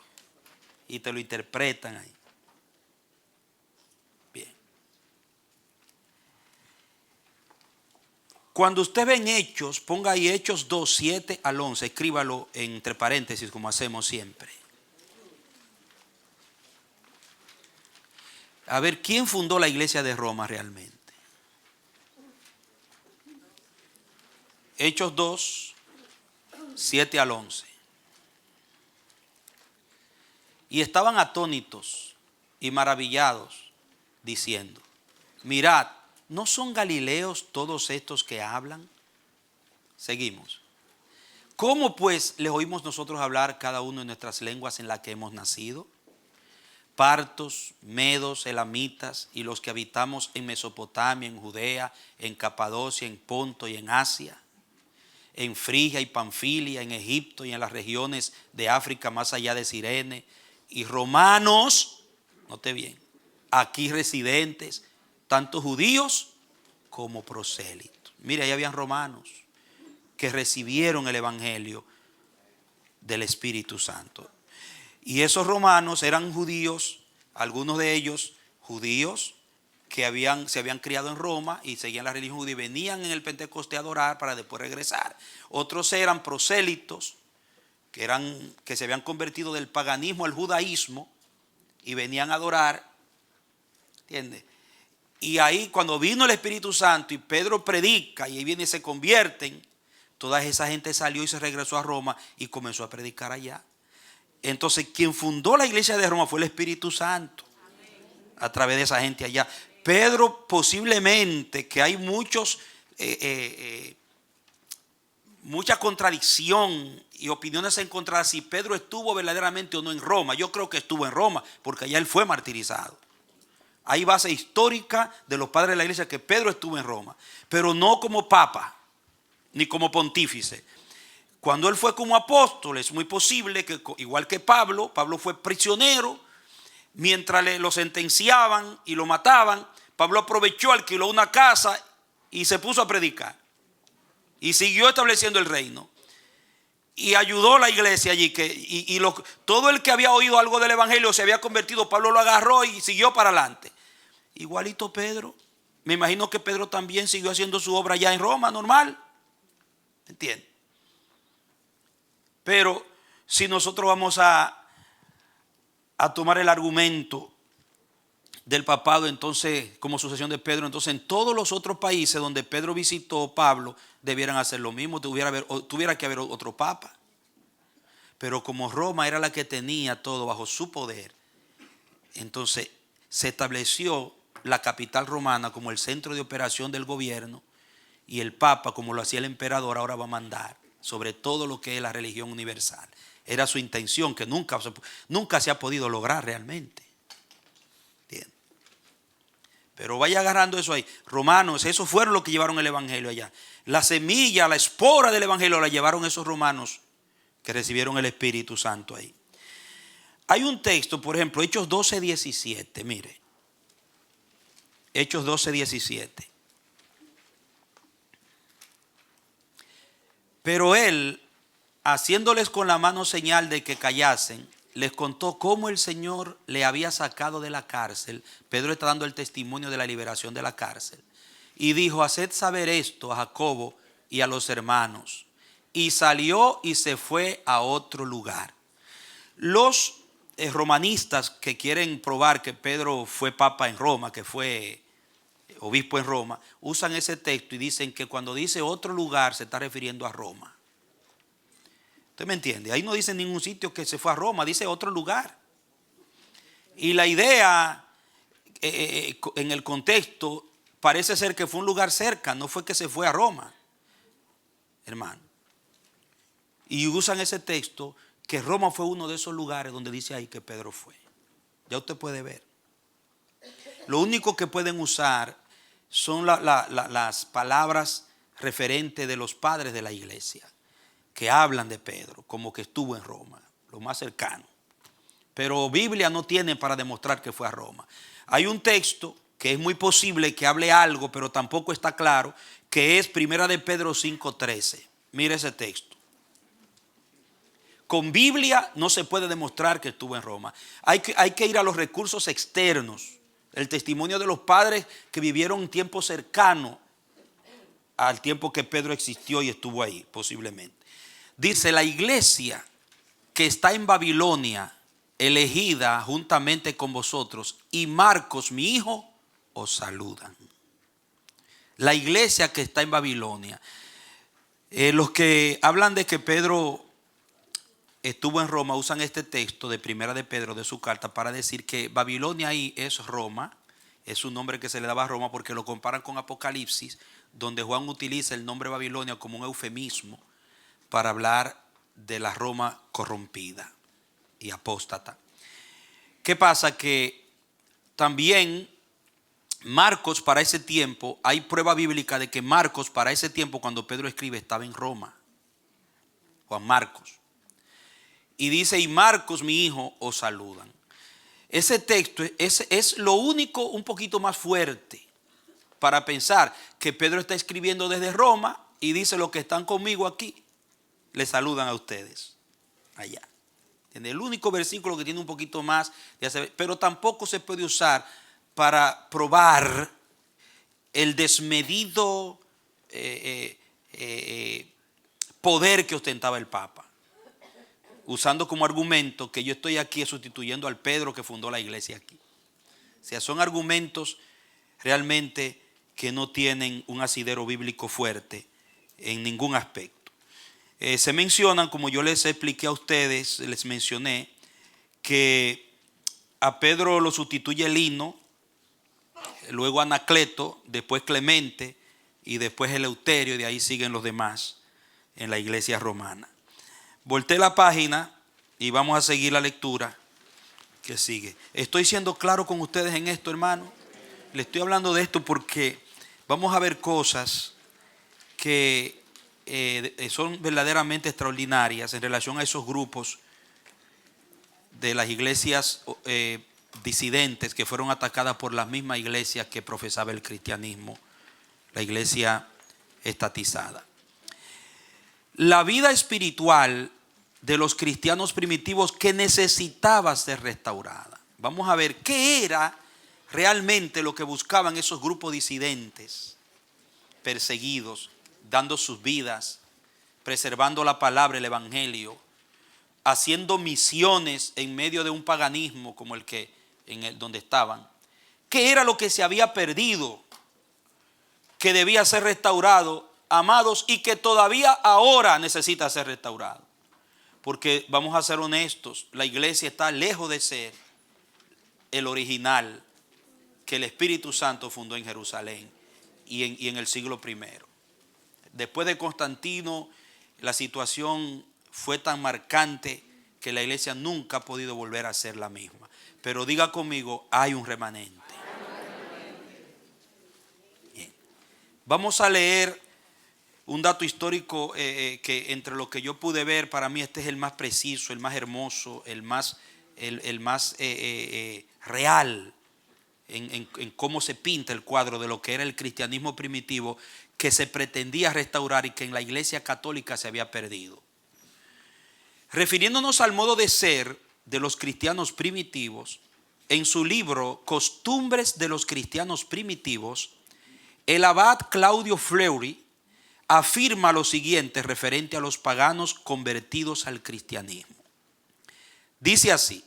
Y te lo interpretan ahí. Bien. Cuando usted ve en Hechos, ponga ahí Hechos 2, 7 al 11. Escríbalo entre paréntesis como hacemos siempre. A ver, ¿quién fundó la iglesia de Roma realmente? Hechos 2, 7 al 11. Y estaban atónitos y maravillados, diciendo: mirad, ¿no son galileos todos estos que hablan? Seguimos. ¿Cómo pues les oímos nosotros hablar cada uno en nuestras lenguas en las que hemos nacido? Partos, medos, elamitas y los que habitamos en Mesopotamia, en Judea, en Capadocia, en Ponto y en Asia, en Frigia y Panfilia, en Egipto y en las regiones de África más allá de Cirene, y romanos, note bien, aquí residentes, tanto judíos como prosélitos. Mire, ahí habían romanos que recibieron el evangelio del Espíritu Santo. Y esos romanos eran judíos, algunos de ellos judíos que se habían criado en Roma y seguían la religión judía y venían en el Pentecostés a adorar para después regresar. Otros eran prosélitos que se habían convertido del paganismo al judaísmo y venían a adorar, ¿entiendes? Y ahí cuando vino el Espíritu Santo y Pedro predica y ahí viene y se convierten, toda esa gente salió y se regresó a Roma y comenzó a predicar allá. Entonces quien fundó la iglesia de Roma fue el Espíritu Santo a través de esa gente allá. Pedro posiblemente, que hay mucha contradicción y opiniones encontradas si Pedro estuvo verdaderamente o no en Roma. Yo creo que estuvo en Roma porque allá él fue martirizado. Hay base histórica de los padres de la iglesia que Pedro estuvo en Roma, pero no como papa ni como pontífice. Cuando él fue como apóstol, es muy posible que, igual que Pablo fue prisionero. Mientras lo sentenciaban y lo mataban, Pablo aprovechó, alquiló una casa y se puso a predicar. Y siguió estableciendo el reino. Y ayudó a la iglesia allí. Todo el que había oído algo del evangelio se había convertido. Pablo lo agarró y siguió para adelante. Igualito Pedro. Me imagino que Pedro también siguió haciendo su obra allá en Roma, normal. ¿Entiendes? Pero si nosotros vamos a tomar el argumento del papado, entonces como sucesión de Pedro, entonces en todos los otros países donde Pedro visitó, Pablo, debieran hacer lo mismo, tuviera que haber otro papa. Pero como Roma era la que tenía todo bajo su poder, entonces se estableció la capital romana como el centro de operación del gobierno, y el papa, como lo hacía el emperador, ahora va a mandar sobre todo lo que es la religión universal. Era su intención, que nunca se ha podido lograr realmente. ¿Entiendes? Pero vaya agarrando eso ahí. Romanos, esos fueron los que llevaron el evangelio allá. La semilla, la espora del evangelio la llevaron esos romanos que recibieron el Espíritu Santo ahí. Hay un texto, por ejemplo, Hechos 12, 17. Mire. Hechos 12, 17. Pero él, haciéndoles con la mano señal de que callasen, les contó cómo el Señor le había sacado de la cárcel. Pedro está dando el testimonio de la liberación de la cárcel. Y dijo: haced saber esto a Jacobo y a los hermanos. Y salió y se fue a otro lugar. Los romanistas que quieren probar que Pedro fue papa en Roma, que fue obispo en Roma, usan ese texto y dicen que cuando dice otro lugar se está refiriendo a Roma. ¿Usted me entiende? Ahí no dice en ningún sitio que se fue a Roma, dice otro lugar. Y la idea en el contexto parece ser que fue un lugar cerca, no fue que se fue a Roma, hermano. Y usan ese texto que Roma fue uno de esos lugares donde dice ahí que Pedro fue. Ya usted puede ver. Lo único que pueden usar son las palabras referentes de los padres de la iglesia, que hablan de Pedro como que estuvo en Roma, lo más cercano. Pero Biblia no tiene para demostrar que fue a Roma. Hay un texto que es muy posible que hable algo, pero tampoco está claro, que es 1 de Pedro 5:13. Mire ese texto. Con Biblia no se puede demostrar que estuvo en Roma. Hay que ir a los recursos externos. El testimonio de los padres que vivieron un tiempo cercano al tiempo que Pedro existió y estuvo ahí, posiblemente. Dice: la iglesia que está en Babilonia, elegida juntamente con vosotros, y Marcos, mi hijo, os saludan. La iglesia que está en Babilonia. Los que hablan de que Pedro estuvo en Roma usan este texto de 1 de Pedro de su carta para decir que Babilonia ahí es Roma, es un nombre que se le daba a Roma porque lo comparan con Apocalipsis, donde Juan utiliza el nombre Babilonia como un eufemismo para hablar de la Roma corrompida y apóstata. ¿Qué pasa? Que también Marcos para ese tiempo, hay prueba bíblica de que Marcos para ese tiempo cuando Pedro escribe estaba en Roma. Juan Marcos. Y dice: y Marcos, mi hijo, os saludan. Ese texto es lo único un poquito más fuerte para pensar que Pedro está escribiendo desde Roma y dice: los que están conmigo aquí, les saludan a ustedes allá. El único versículo que tiene un poquito más de hacer, pero tampoco se puede usar para probar el desmedido poder que ostentaba el Papa, usando como argumento que yo estoy aquí sustituyendo al Pedro que fundó la iglesia aquí. O sea, son argumentos realmente que no tienen un asidero bíblico fuerte en ningún aspecto. Se mencionan, como yo les expliqué a ustedes, les mencioné, que a Pedro lo sustituye Lino, luego Anacleto, después Clemente y después Eleuterio, y de ahí siguen los demás en la iglesia romana. Volté la página y vamos a seguir la lectura que sigue. Estoy siendo claro con ustedes en esto, hermano. Le estoy hablando de esto porque vamos a ver cosas que son verdaderamente extraordinarias en relación a esos grupos de las iglesias disidentes que fueron atacadas por las mismas iglesias que profesaba el cristianismo, la iglesia estatizada. La vida espiritual de los cristianos primitivos que necesitaba ser restaurada. Vamos a ver qué era realmente lo que buscaban esos grupos disidentes, perseguidos, dando sus vidas, preservando la palabra, el evangelio, haciendo misiones en medio de un paganismo como el que donde estaban. ¿Qué era lo que se había perdido, que debía ser restaurado, amados, y que todavía ahora necesita ser restaurado? Porque vamos a ser honestos, la iglesia está lejos de ser el original que el Espíritu Santo fundó en Jerusalén y en el siglo I. Después de Constantino, la situación fue tan marcante que la iglesia nunca ha podido volver a ser la misma. Pero diga conmigo, hay un remanente. Bien. Vamos a leer un dato histórico que entre lo que yo pude ver, para mí este es el más preciso, el más hermoso, el más real en cómo se pinta el cuadro de lo que era el cristianismo primitivo que se pretendía restaurar y que en la iglesia católica se había perdido. Refiriéndonos al modo de ser de los cristianos primitivos, en su libro Costumbres de los cristianos primitivos, el abad Claudio Fleury afirma lo siguiente referente a los paganos convertidos al cristianismo. Dice así: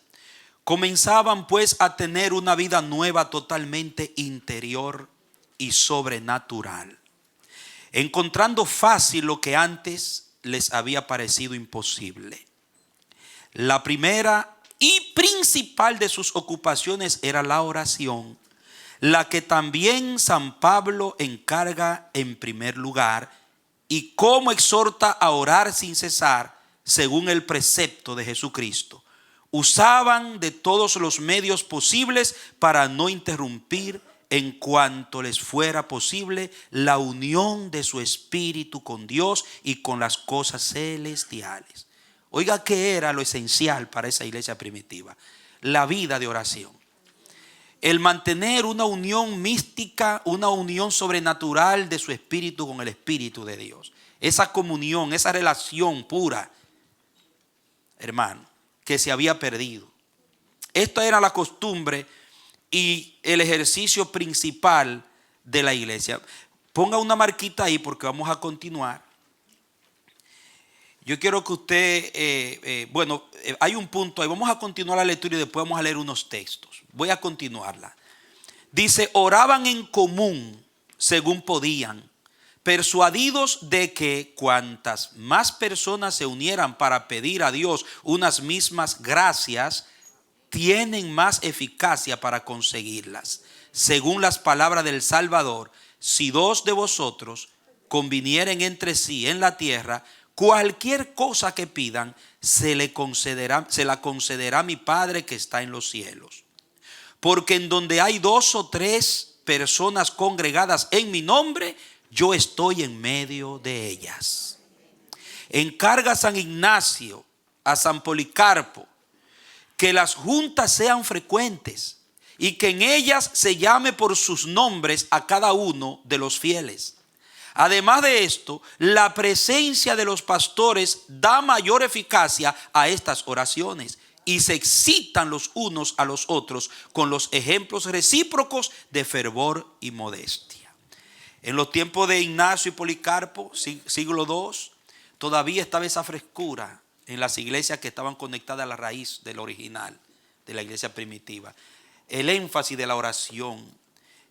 comenzaban pues a tener una vida nueva totalmente interior y sobrenatural, encontrando fácil lo que antes les había parecido imposible. La primera y principal de sus ocupaciones era la oración, la que también San Pablo encarga en primer lugar, y cómo exhorta a orar sin cesar, según el precepto de Jesucristo. Usaban de todos los medios posibles para no interrumpir, en cuanto les fuera posible, la unión de su espíritu con Dios y con las cosas celestiales. Oiga, ¿qué era lo esencial para esa iglesia primitiva? La vida de oración. El mantener una unión mística, una unión sobrenatural de su espíritu con el espíritu de Dios. Esa comunión, esa relación pura, hermano, que se había perdido. Esta era la costumbre y el ejercicio principal de la iglesia. Ponga una marquita ahí porque vamos a continuar. Yo quiero que usted, hay un punto ahí. Vamos a continuar la lectura y después vamos a leer unos textos. Voy a continuarla. Dice, oraban en común según podían, persuadidos de que cuantas más personas se unieran para pedir a Dios unas mismas gracias, tienen más eficacia para conseguirlas. Según las palabras del Salvador, si dos de vosotros convinieren entre sí en la tierra, cualquier cosa que pidan, se la concederá mi Padre que está en los cielos. Porque en donde hay 2 o 3 personas congregadas en mi nombre, yo estoy en medio de ellas. Encarga a San Ignacio, a San Policarpo, que las juntas sean frecuentes y que en ellas se llame por sus nombres a cada uno de los fieles. Además de esto, la presencia de los pastores da mayor eficacia a estas oraciones y se excitan los unos a los otros con los ejemplos recíprocos de fervor y modestia. En los tiempos de Ignacio y Policarpo, siglo II, todavía estaba esa frescura en las iglesias que estaban conectadas a la raíz del original, de la iglesia primitiva. El énfasis de la oración,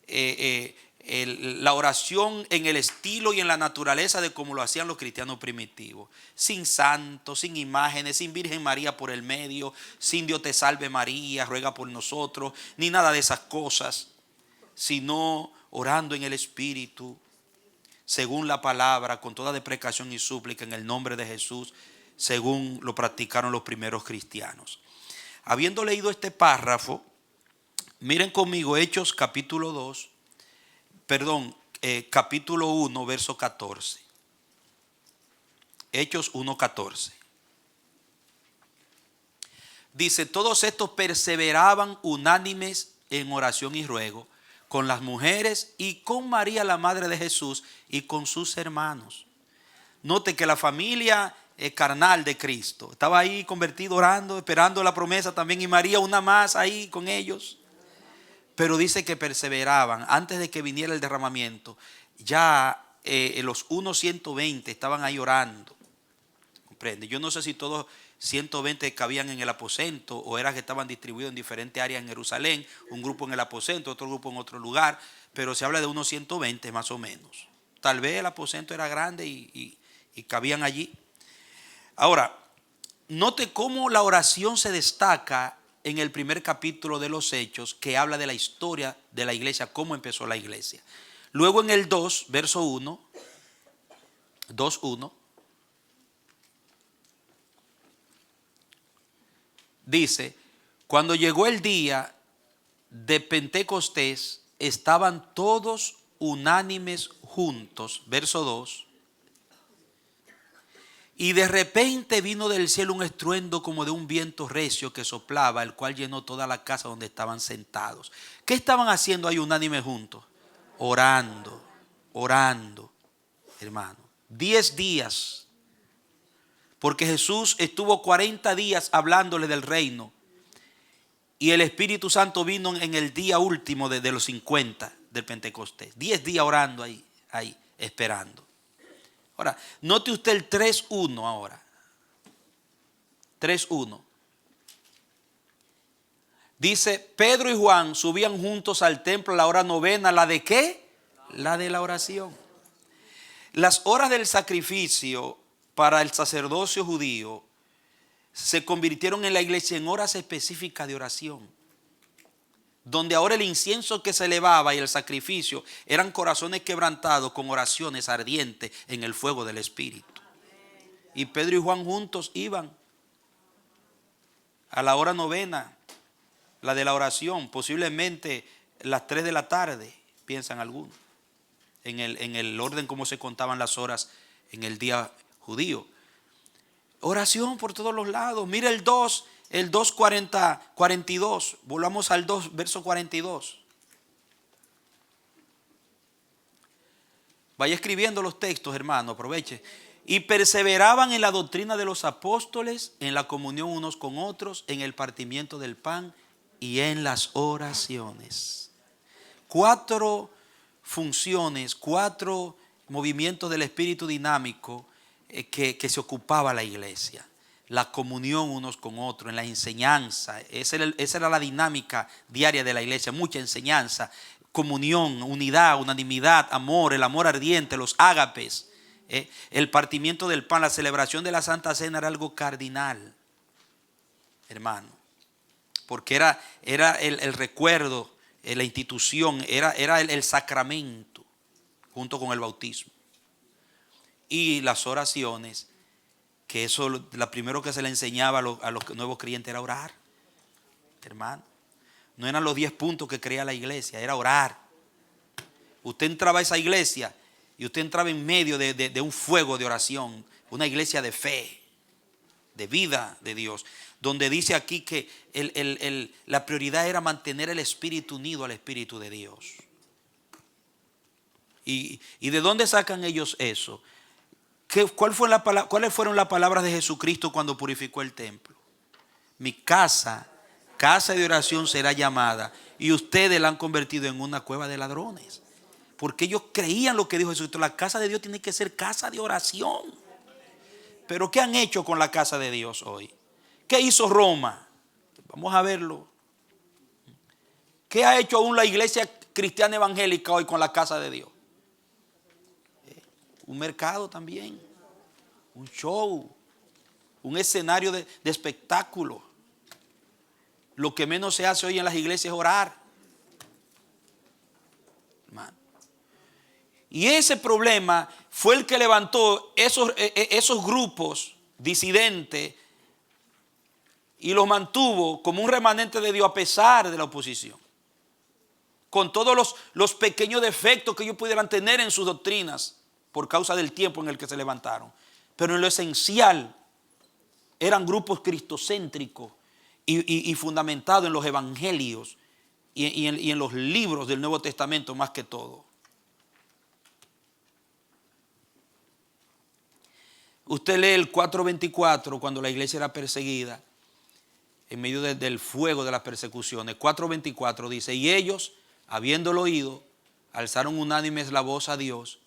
la oración en el estilo y en la naturaleza de como lo hacían los cristianos primitivos. Sin santos, sin imágenes, sin Virgen María por el medio, sin Dios te salve María, ruega por nosotros, ni nada de esas cosas, sino orando en el Espíritu, según la palabra, con toda deprecación y súplica en el nombre de Jesús, según lo practicaron los primeros cristianos. Habiendo leído este párrafo, miren conmigo Hechos capítulo 1, verso 14. Hechos 1:14. Dice, todos estos perseveraban unánimes en oración y ruego con las mujeres y con María la madre de Jesús y con sus hermanos. Note que la familia carnal de Cristo estaba ahí convertido orando, esperando la promesa también, y María una más ahí con ellos. Pero dice que perseveraban antes de que viniera el derramamiento. Ya los 120 estaban ahí orando. ¿Comprende? Yo no sé si todos 120 cabían en el aposento o era que estaban distribuidos en diferentes áreas en Jerusalén. Un grupo en el aposento, otro grupo en otro lugar. Pero se habla de unos 120 más o menos. Tal vez el aposento era grande y cabían allí. Ahora, note cómo la oración se destaca en el primer capítulo de los Hechos, que habla de la historia de la iglesia, cómo empezó la iglesia. Luego en el 2, verso 1, 2:1, dice, cuando llegó el día de Pentecostés, estaban todos unánimes juntos, verso 2, y de repente vino del cielo un estruendo como de un viento recio que soplaba, el cual llenó toda la casa donde estaban sentados. ¿Qué estaban haciendo ahí unánimes juntos? Orando, hermano. 10 días. Porque Jesús estuvo 40 días hablándole del reino. Y el Espíritu Santo vino en el día último de los 50 del Pentecostés. 10 días orando ahí, esperando. Ahora, note usted el 3:1 ahora. 3:1. Dice, Pedro y Juan subían juntos al templo a la hora novena. ¿La de qué? La de la oración. Las horas del sacrificio para el sacerdocio judío se convirtieron en la iglesia en horas específicas de oración, donde ahora el incienso que se elevaba y el sacrificio eran corazones quebrantados con oraciones ardientes en el fuego del Espíritu. Y Pedro y Juan juntos iban a la hora novena, la de la oración, posiblemente las 3 de la tarde, piensan algunos, en el orden como se contaban las horas en el día judío. Oración por todos los lados. Mira el 2, 42. Volvamos al 2, verso 42. Vaya escribiendo los textos, hermano, aproveche. Y perseveraban en la doctrina de los apóstoles, en la comunión unos con otros, en el partimiento del pan y en las oraciones. 4 funciones, 4 movimientos del espíritu dinámico que se ocupaba la iglesia. La comunión unos con otros, en la enseñanza. Esa era la dinámica diaria de la iglesia. Mucha enseñanza, comunión, unidad, unanimidad, amor, el amor ardiente, los ágapes. El partimiento del pan, la celebración de la Santa Cena era algo cardinal, hermano. Porque era el recuerdo, la institución, era el sacramento junto con el bautismo. Y las oraciones, que eso, lo primero que se le enseñaba a los nuevos creyentes era orar, hermano. No eran los 10 puntos que creía la iglesia, era orar. Usted entraba a esa iglesia y usted entraba en medio de un fuego de oración, una iglesia de fe, de vida de Dios, donde dice aquí que la prioridad era mantener el espíritu unido al Espíritu de Dios. ¿Y de dónde sacan ellos eso? ¿Cuáles fueron las palabras de Jesucristo cuando purificó el templo? Mi casa de oración será llamada, y ustedes la han convertido en una cueva de ladrones. Porque ellos creían lo que dijo Jesucristo. La casa de Dios tiene que ser casa de oración. Pero ¿qué han hecho con la casa de Dios hoy? ¿Qué hizo Roma? Vamos a verlo. ¿Qué ha hecho aún la iglesia cristiana evangélica hoy con la casa de Dios? Un mercado también, un show, un escenario de espectáculo. Lo que menos se hace hoy en las iglesias es orar, hermano. Y ese problema fue el que levantó esos grupos disidentes y los mantuvo como un remanente de Dios a pesar de la oposición, con todos los pequeños defectos que ellos pudieran tener en sus doctrinas, por causa del tiempo en el que se levantaron. Pero en lo esencial eran grupos cristocéntricos y fundamentados en los evangelios y en los libros del Nuevo Testamento más que todo. Usted lee el 4:24 cuando la iglesia era perseguida, en medio del fuego de las persecuciones. 4:24 dice: y ellos, habiéndolo oído, alzaron unánimes la voz a Dios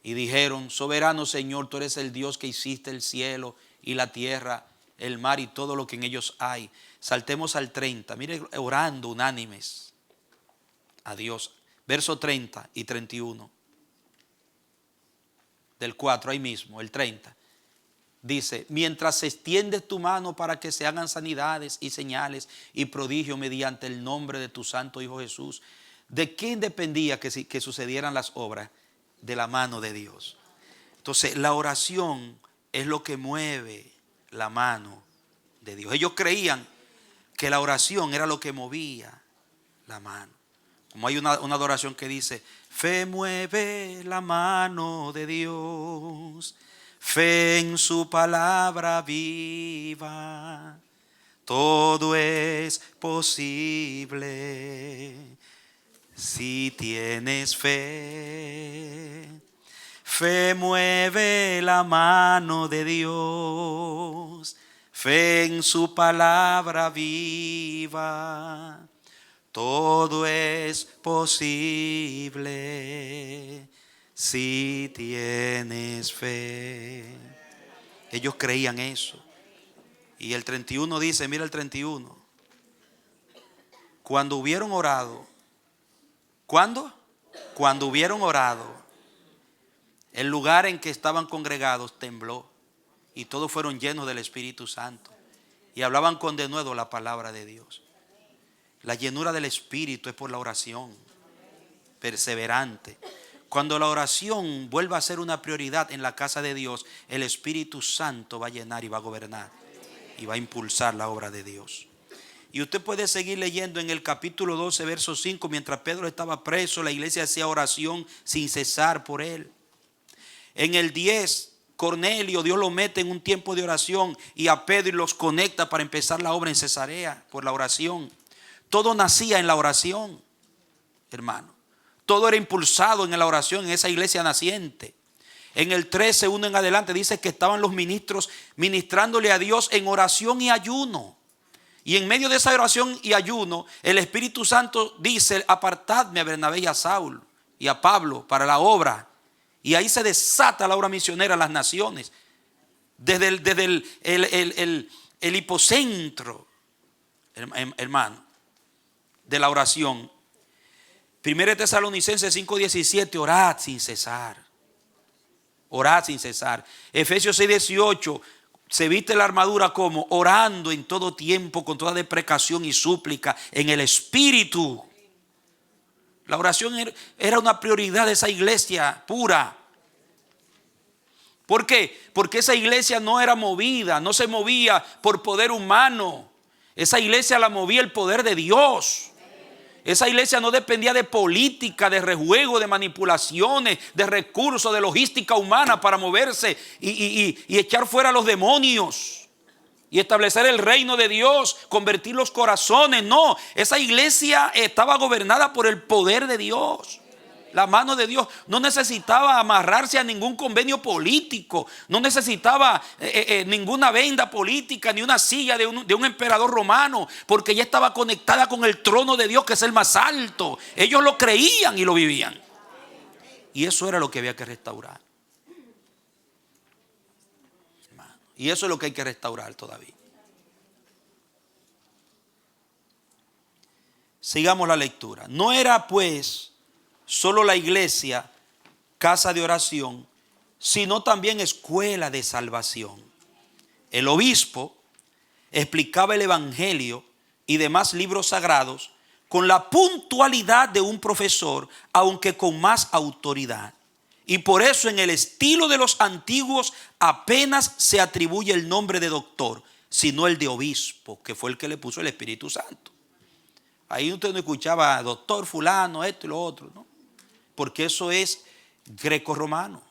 y dijeron: soberano Señor, tú eres el Dios que hiciste el cielo y la tierra, el mar y todo lo que en ellos hay. Saltemos al 30. Mire, orando unánimes a Dios. Verso 30 y 31. Del 4, ahí mismo, el 30. Dice: mientras se extiende tu mano para que se hagan sanidades y señales y prodigios mediante el nombre de tu santo Hijo Jesús. ¿De quién dependía que sucedieran las obras? De la mano de Dios. Entonces la oración es lo que mueve la mano de Dios. Ellos creían que la oración era lo que movía la mano. Como hay una adoración que dice: fe mueve la mano de Dios, fe en su palabra viva, todo es posible si tienes fe. Fe mueve la mano de Dios, fe en su palabra viva, todo es posible si tienes fe. Ellos creían eso. Y el 31 dice, mira el 31. Cuando hubieron orado, ¿cuándo? Cuando hubieron orado, el lugar en que estaban congregados tembló y todos fueron llenos del Espíritu Santo y hablaban con denuedo la palabra de Dios. La llenura del Espíritu es por la oración perseverante. Cuando la oración vuelva a ser una prioridad en la casa de Dios, el Espíritu Santo va a llenar y va a gobernar y va a impulsar la obra de Dios. Y usted puede seguir leyendo en el capítulo 12, verso 5. Mientras Pedro estaba preso, la iglesia hacía oración sin cesar por él. En el 10, Cornelio, Dios lo mete en un tiempo de oración y a Pedro los conecta para empezar la obra en Cesarea por la oración. Todo nacía en la oración, hermano. Todo era impulsado en la oración en esa iglesia naciente. En el 13, 1 en adelante, dice que estaban los ministros ministrándole a Dios en oración y ayuno. Y en medio de esa oración y ayuno, el Espíritu Santo dice: apartadme a Bernabé y a Saúl y a Pablo para la obra. Y ahí se desata la obra misionera a las naciones. Desde el hipocentro, hermano, de la oración. 1 Tesalonicenses 5:17, orad sin cesar. Orad sin cesar. Efesios 6:18, se viste la armadura como orando en todo tiempo con toda deprecación y súplica en el Espíritu. La oración era una prioridad de esa iglesia pura. ¿Por qué? Porque esa iglesia no era movida, no se movía por poder humano. Esa iglesia la movía el poder de Dios. Esa iglesia no dependía de política, de rejuego, de manipulaciones, de recursos, de logística humana para moverse y echar fuera a los demonios y establecer el reino de Dios, convertir los corazones. No, esa iglesia estaba gobernada por el poder de Dios. La mano de Dios. No necesitaba amarrarse a ningún convenio político. No necesitaba ninguna venda política, ni una silla de un emperador romano, porque ya estaba conectada con el trono de Dios, que es el más alto. Ellos lo creían y lo vivían. Y eso era lo que había que restaurar. Y eso es lo que hay que restaurar todavía. Sigamos la lectura. No era pues solo la iglesia casa de oración, sino también escuela de salvación. El obispo explicaba el evangelio y demás libros sagrados con la puntualidad de un profesor, aunque con más autoridad. Y por eso en el estilo de los antiguos apenas se atribuye el nombre de doctor, sino el de obispo, que fue el que le puso el Espíritu Santo. Ahí usted no escuchaba doctor fulano, esto y lo otro, ¿no? Porque eso es greco-romano.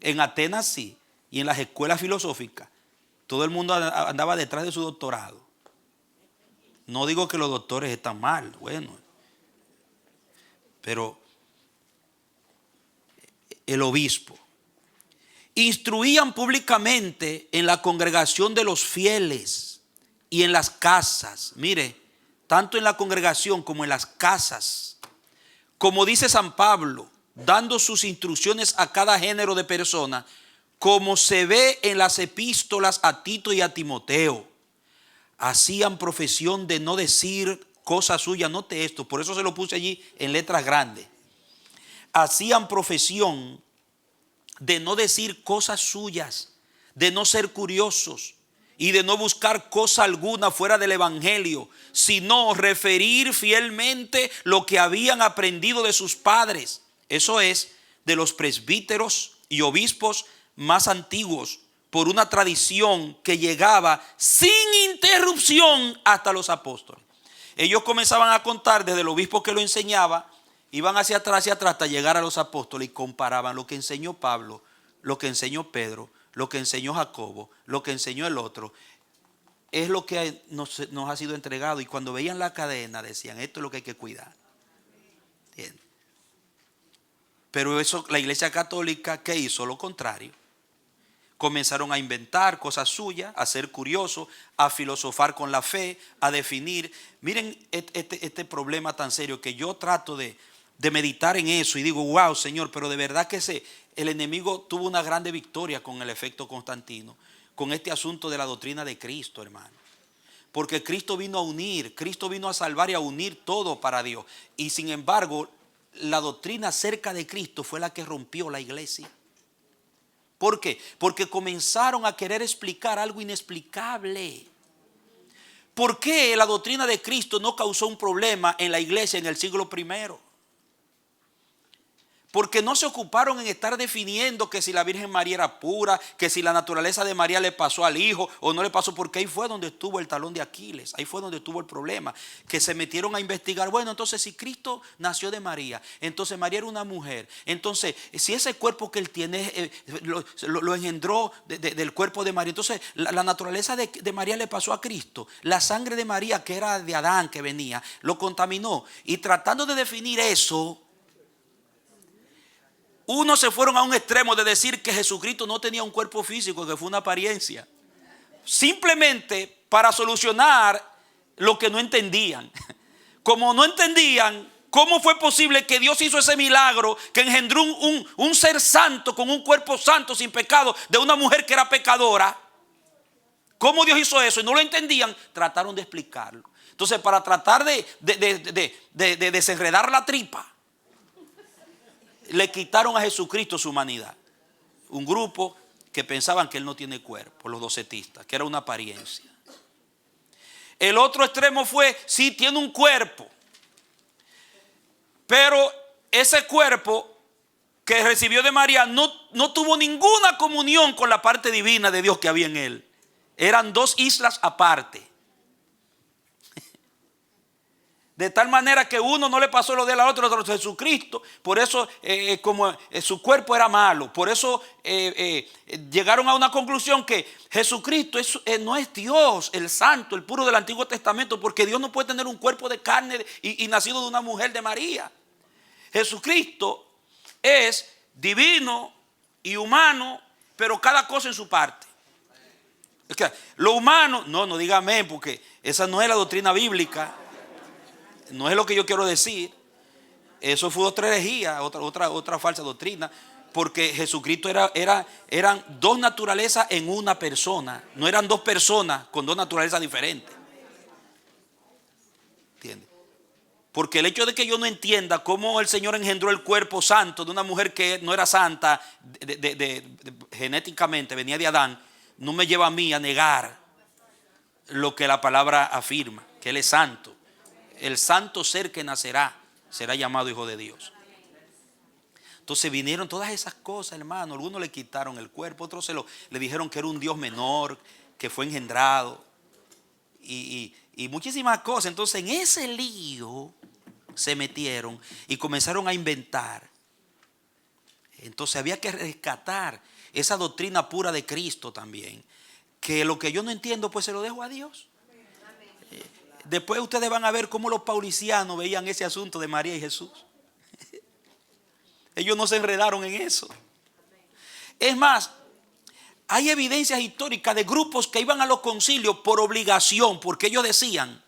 En Atenas sí, y en las escuelas filosóficas todo el mundo andaba detrás de su doctorado. No digo que los doctores están mal, bueno, pero el obispo instruían públicamente en la congregación de los fieles y en las casas. Mire, tanto en la congregación como en las casas. Como dice San Pablo, dando sus instrucciones a cada género de persona, como se ve en las epístolas a Tito y a Timoteo. Hacían profesión de no decir cosas suyas. Note esto, por eso se lo puse allí en letras grandes. Hacían profesión de no decir cosas suyas, de no ser curiosos y de no buscar cosa alguna fuera del evangelio, sino referir fielmente lo que habían aprendido de sus padres. Eso es, de los presbíteros y obispos más antiguos, por una tradición que llegaba sin interrupción hasta los apóstoles. Ellos comenzaban a contar desde el obispo que lo enseñaba, iban hacia atrás hasta llegar a los apóstoles y comparaban lo que enseñó Pablo, lo que enseñó Pedro, lo que enseñó Jacobo, lo que enseñó el otro. Es lo que nos ha sido entregado. Y cuando veían la cadena decían, esto es lo que hay que cuidar. ¿Entiendes? Pero eso, la iglesia católica, ¿qué hizo? Lo contrario. Comenzaron a inventar cosas suyas, a ser curiosos, a filosofar con la fe, a definir. Miren este problema tan serio que yo trato de meditar en eso y digo, wow, Señor, pero de verdad que el enemigo tuvo una grande victoria con el efecto Constantino, con este asunto de la doctrina de Cristo, hermano. Porque Cristo vino a unir, Cristo vino a salvar y a unir todo para Dios. Y sin embargo, la doctrina acerca de Cristo fue la que rompió la iglesia. ¿Por qué? Porque comenzaron a querer explicar algo inexplicable. ¿Por qué la doctrina de Cristo no causó un problema en la iglesia en el siglo primero? Porque no se ocuparon en estar definiendo que si la Virgen María era pura, que si la naturaleza de María le pasó al Hijo o no le pasó, porque ahí fue donde estuvo el talón de Aquiles, ahí fue donde estuvo el problema, que se metieron a investigar. Bueno, entonces si Cristo nació de María, entonces María era una mujer, entonces si ese cuerpo que él tiene lo engendró del cuerpo de María, entonces la naturaleza de María le pasó a Cristo, la sangre de María que era de Adán que venía, lo contaminó, y tratando de definir eso, unos se fueron a un extremo de decir que Jesucristo no tenía un cuerpo físico, que fue una apariencia, simplemente para solucionar lo que no entendían. Como no entendían cómo fue posible que Dios hizo ese milagro, que engendró un ser santo con un cuerpo santo sin pecado de una mujer que era pecadora. ¿Cómo Dios hizo eso? Y no lo entendían, trataron de explicarlo. Entonces, para tratar de desenredar la tripa, le quitaron a Jesucristo su humanidad. Un grupo que pensaban que él no tiene cuerpo, los docetistas, que era una apariencia. El otro extremo fue, sí, tiene un cuerpo, pero ese cuerpo que recibió de María no tuvo ninguna comunión con la parte divina de Dios que había en él. Eran dos islas aparte. De tal manera que uno no le pasó lo de la otra, otro Jesucristo. Por eso como su cuerpo era malo. Por eso llegaron a una conclusión que Jesucristo no es Dios, el santo, el puro del Antiguo Testamento. Porque Dios no puede tener un cuerpo de carne y nacido de una mujer de María. Jesucristo es divino y humano, pero cada cosa en su parte. Es que lo humano, no diga amén, porque esa no es la doctrina bíblica. No es lo que yo quiero decir. Eso fue otra herejía, otra falsa doctrina. Porque Jesucristo eran dos naturalezas en una persona. No eran dos personas con dos naturalezas diferentes. ¿Entiendes? Porque el hecho de que yo no entienda cómo el Señor engendró el cuerpo santo de una mujer que no era santa genéticamente, venía de Adán, no me lleva a mí a negar lo que la palabra afirma, que Él es santo. El santo ser que nacerá será llamado hijo de Dios. Entonces vinieron todas esas cosas, hermano. Algunos le quitaron el cuerpo, otros le dijeron que era un Dios menor, que fue engendrado y muchísimas cosas. Entonces en ese lío se metieron y comenzaron a inventar. Entonces había que rescatar esa doctrina pura de Cristo también, que lo que yo no entiendo pues se lo dejo a Dios. Después ustedes van a ver cómo los paulicianos veían ese asunto de María y Jesús. Ellos no se enredaron en eso. Es más, hay evidencias históricas de grupos que iban a los concilios por obligación, porque ellos decían,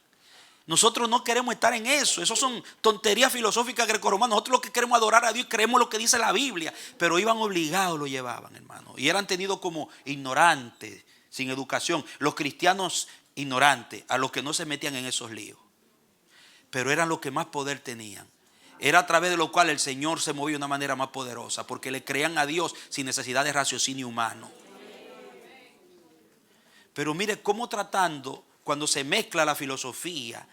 nosotros no queremos estar en eso. Eso son tonterías filosóficas grecorromanas. Nosotros lo que queremos adorar a Dios, creemos lo que dice la Biblia. Pero iban obligados, lo llevaban, hermano. Y eran tenidos como ignorantes, sin educación. Los cristianos ignorantes, a los que no se metían en esos líos. Pero eran los que más poder tenían. Era a través de lo cual el Señor se movía de una manera más poderosa, porque le creían a Dios sin necesidad de raciocinio humano. Pero mire cómo tratando, cuando se mezcla la filosofía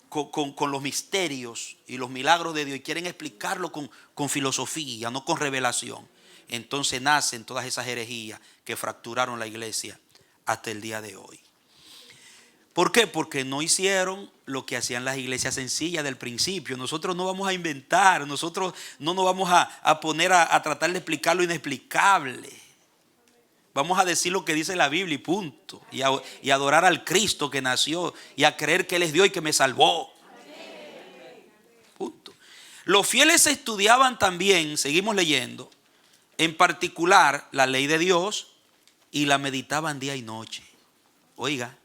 con los misterios y los milagros de Dios y quieren explicarlo con filosofía, no con revelación, entonces nacen todas esas herejías que fracturaron la iglesia hasta el día de hoy. ¿Por qué? Porque no hicieron lo que hacían las iglesias sencillas del principio. Nosotros no vamos a inventar, nosotros no nos vamos a poner a tratar de explicar lo inexplicable. Vamos a decir lo que dice la Biblia y punto. Y a adorar al Cristo que nació y a creer que Él es Dios y que me salvó. Punto. Los fieles estudiaban también, seguimos leyendo, en particular la ley de Dios y la meditaban día y noche. Oiga.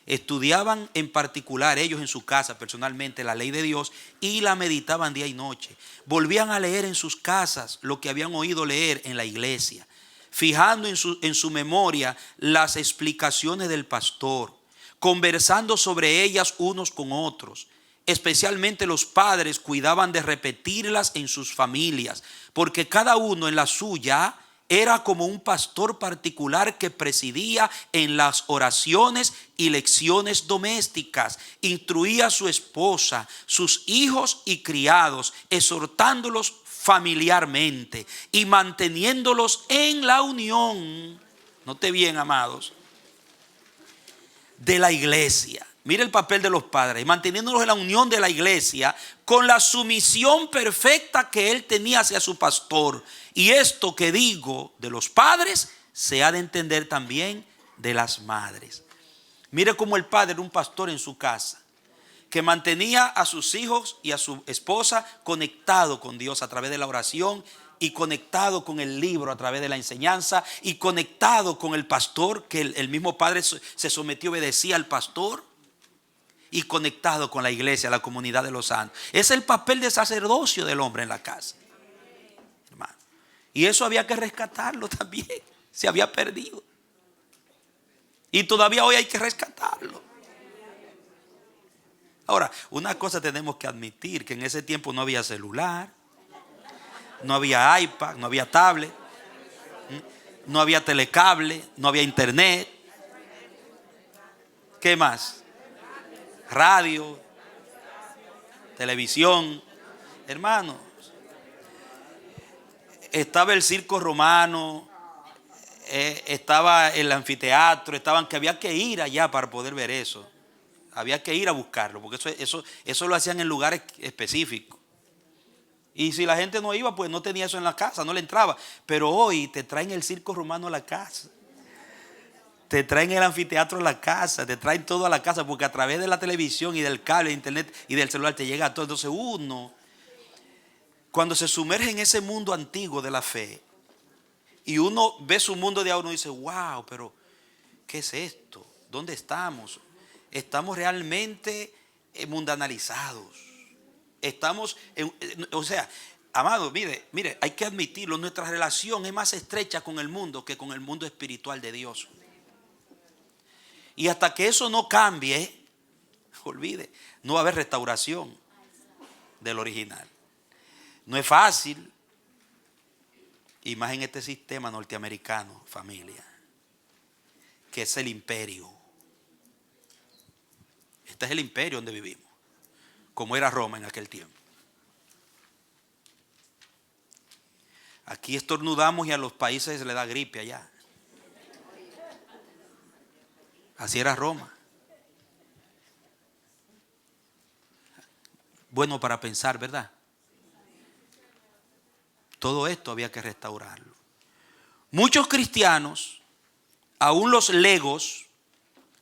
Estudiaban en particular ellos en su casa personalmente la ley de Dios y la meditaban día y noche. Volvían a leer en sus casas lo que habían oído leer en la iglesia, fijando en su memoria las explicaciones del pastor, conversando sobre ellas unos con otros. Especialmente los padres cuidaban de repetirlas en sus familias, porque cada uno en la suya era como un pastor particular que presidía en las oraciones y lecciones domésticas. Instruía a su esposa, sus hijos y criados, exhortándolos familiarmente y manteniéndolos en la unión. Note bien, amados, de la iglesia. Mire el papel de los padres, manteniéndolos en la unión de la iglesia con la sumisión perfecta que él tenía hacia su pastor. Y esto que digo de los padres se ha de entender también de las madres. Mire cómo el padre era un pastor en su casa, que mantenía a sus hijos y a su esposa conectados con Dios a través de la oración, y conectado con el libro a través de la enseñanza, y conectado con el pastor, que el mismo padre se sometió, obedecía al pastor, y conectado con la iglesia, la comunidad de los santos. Es el papel de sacerdocio del hombre en la casa, hermano. Y eso había que rescatarlo también. Se había perdido. Y todavía hoy hay que rescatarlo. Ahora, una cosa tenemos que admitir, que en ese tiempo no había celular, no había iPad, no había tablet, no había telecable, no había internet. ¿Qué más? Radio, televisión. Hermanos, estaba el circo romano, estaba el anfiteatro, que había que ir allá para poder ver eso. Había que ir a buscarlo, porque eso lo hacían en lugares específicos. Y si la gente no iba, pues no tenía eso en la casa, no le entraba. Pero hoy te traen el circo romano a la casa, te traen el anfiteatro a la casa, te traen todo a la casa, porque a través de la televisión y del cable, de internet y del celular te llega todo. Entonces uno, cuando se sumerge en ese mundo antiguo de la fe, y uno ve su mundo de ahora, uno dice, wow, pero ¿qué es esto? ¿Dónde estamos? Estamos realmente mundanalizados. Estamos, o sea, amado, mire, hay que admitirlo, nuestra relación es más estrecha con el mundo que con el mundo espiritual de Dios. Y hasta que eso no cambie, olvide, no va a haber restauración del original. No es fácil, y más en este sistema norteamericano, familia, que es el imperio. Este es el imperio donde vivimos, como era Roma en aquel tiempo. Aquí estornudamos y a los países se le da gripe allá. Así era Roma. Bueno para pensar, ¿verdad? Todo esto había que restaurarlo. Muchos cristianos, aún los legos,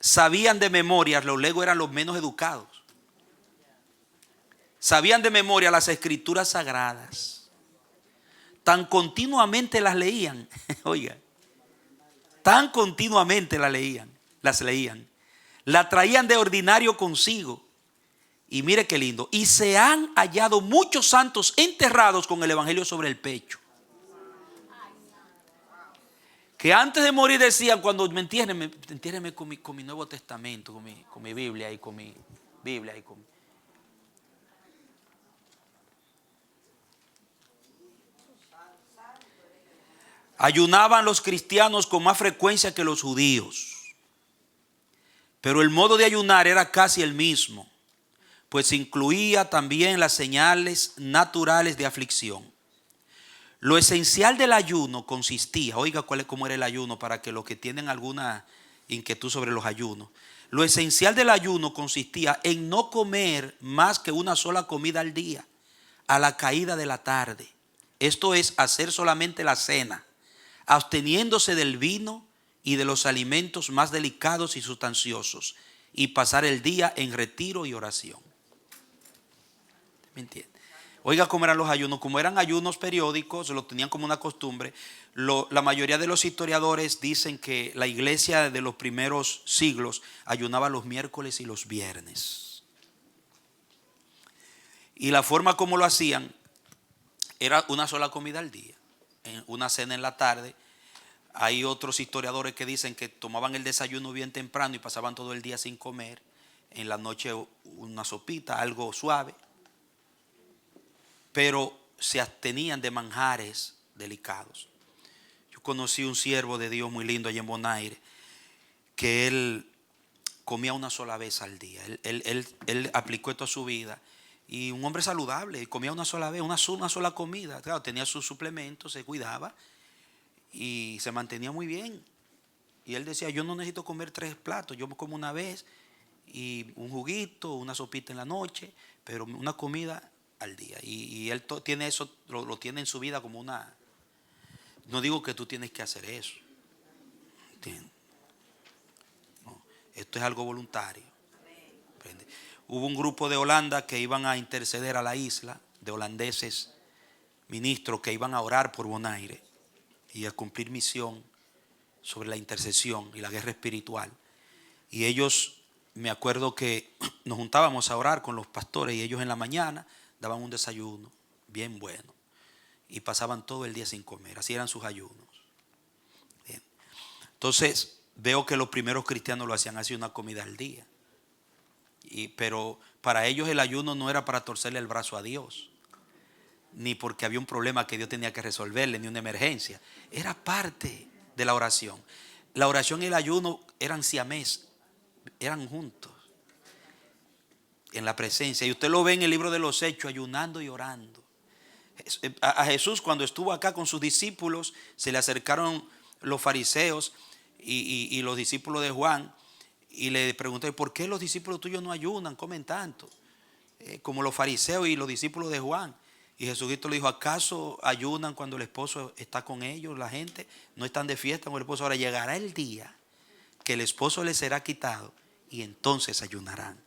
sabían de memoria. Los legos eran los menos educados. Sabían de memoria las escrituras sagradas. Tan continuamente las leían. Oiga, tan continuamente las leían. La traían de ordinario consigo. Y mire qué lindo. Y se han hallado muchos santos enterrados con el evangelio sobre el pecho. Que antes de morir decían, cuando me entiérrenme con mi Nuevo Testamento, con mi Biblia y con mi Biblia y con... Ayunaban los cristianos con más frecuencia que los judíos. Pero el modo de ayunar era casi el mismo, pues incluía también las señales naturales de aflicción. Lo esencial del ayuno consistía, oiga cómo era el ayuno para que los que tienen alguna inquietud sobre los ayunos. Lo esencial del ayuno consistía en no comer más que una sola comida al día, a la caída de la tarde. Esto es, hacer solamente la cena, absteniéndose del vino y de los alimentos más delicados y sustanciosos, y pasar el día en retiro y oración. ¿Me entiende? Oiga cómo eran los ayunos. Como eran ayunos periódicos, lo tenían como una costumbre. La mayoría de los historiadores dicen que la iglesia de los primeros siglos ayunaba los miércoles y los viernes. Y la forma como lo hacían era una sola comida al día, una cena en la tarde. Hay otros historiadores que dicen que tomaban el desayuno bien temprano y pasaban todo el día sin comer. En la noche una sopita, algo suave. Pero se abstenían de manjares delicados. conocí un siervo de Dios muy lindo allá en Bonaire, que él comía una sola vez al día. Él aplicó esto a su vida. Y un hombre saludable, comía una sola vez, una sola comida. Claro, tenía sus suplementos, se cuidaba y se mantenía muy bien. Y él decía, yo no necesito comer 3 platos, yo como una vez y un juguito, una sopita en la noche, pero una comida al día. Y él tiene eso, lo tiene en su vida como una... No digo que tú tienes que hacer eso, ¿entiendes? No, esto es algo voluntario. ¿Entiendes? Hubo un grupo de Holanda que iban a interceder a la isla, de holandeses, ministros que iban a orar por Bonaire y a cumplir misión sobre la intercesión y la guerra espiritual. Y ellos, me acuerdo que nos juntábamos a orar con los pastores y ellos en la mañana daban un desayuno bien bueno y pasaban todo el día sin comer. Así eran sus ayunos. Bien. Entonces veo que los primeros cristianos lo hacían así, una comida al día. Pero para ellos el ayuno no era para torcerle el brazo a Dios, ni porque había un problema que Dios tenía que resolverle, ni una emergencia. Era parte de la oración. La oración y el ayuno eran siamés, eran juntos en la presencia. Y usted lo ve en el libro de los Hechos, ayunando y orando. A Jesús, cuando estuvo acá con sus discípulos, se le acercaron los fariseos y los discípulos de Juan y le pregunté, ¿por qué los discípulos tuyos no ayunan, comen tanto como los fariseos y los discípulos de Juan? Y Jesucristo le dijo, ¿acaso ayunan cuando el esposo está con ellos? La gente no están de fiesta con el esposo. Ahora llegará el día que el esposo les será quitado y entonces ayunarán.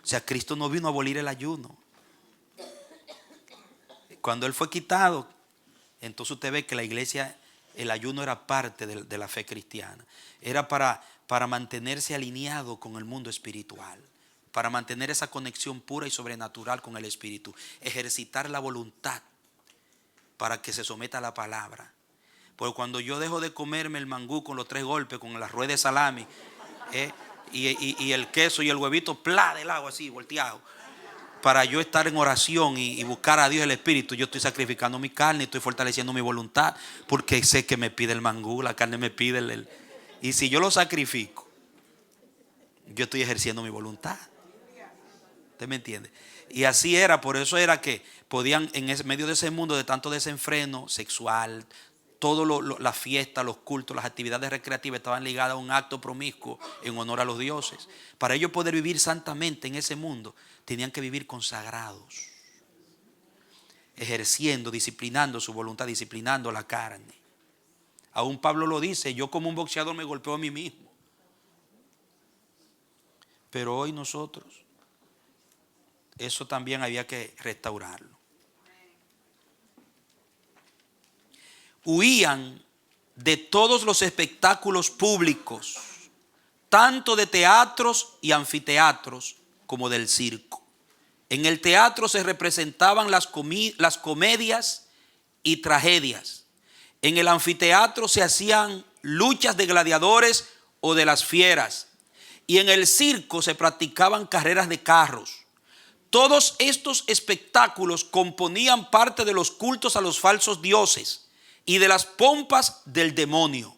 O sea, Cristo no vino a abolir el ayuno. Cuando Él fue quitado, entonces usted ve que la iglesia, el ayuno era parte de la fe cristiana. Era para mantenerse alineado con el mundo espiritual, para mantener esa conexión pura y sobrenatural con el Espíritu, ejercitar la voluntad para que se someta a la palabra. Porque cuando yo dejo de comerme el mangú con los 3 golpes, con las ruedas de salami, y el queso y el huevito plá del agua así, volteado, para yo estar en oración y buscar a Dios el Espíritu, yo estoy sacrificando mi carne, estoy fortaleciendo mi voluntad, porque sé que me pide el mangú, la carne me pide y si yo lo sacrifico, yo estoy ejerciendo mi voluntad. ¿Usted me entiende? Y así era, por eso era que podían en medio de ese mundo de tanto desenfreno sexual, todas las fiestas, los cultos, las actividades recreativas estaban ligadas a un acto promiscuo en honor a los dioses. Para ellos poder vivir santamente en ese mundo, tenían que vivir consagrados, ejerciendo, disciplinando su voluntad, disciplinando la carne. Aún Pablo lo dice, yo como un boxeador me golpeo a mí mismo. Pero hoy nosotros, eso también había que restaurarlo. Huían de todos los espectáculos públicos, tanto de teatros y anfiteatros como del circo. En el teatro se representaban las comedias y tragedias. En el anfiteatro se hacían luchas de gladiadores o de las fieras. Y en el circo se practicaban carreras de carros. Todos estos espectáculos componían parte de los cultos a los falsos dioses y de las pompas del demonio,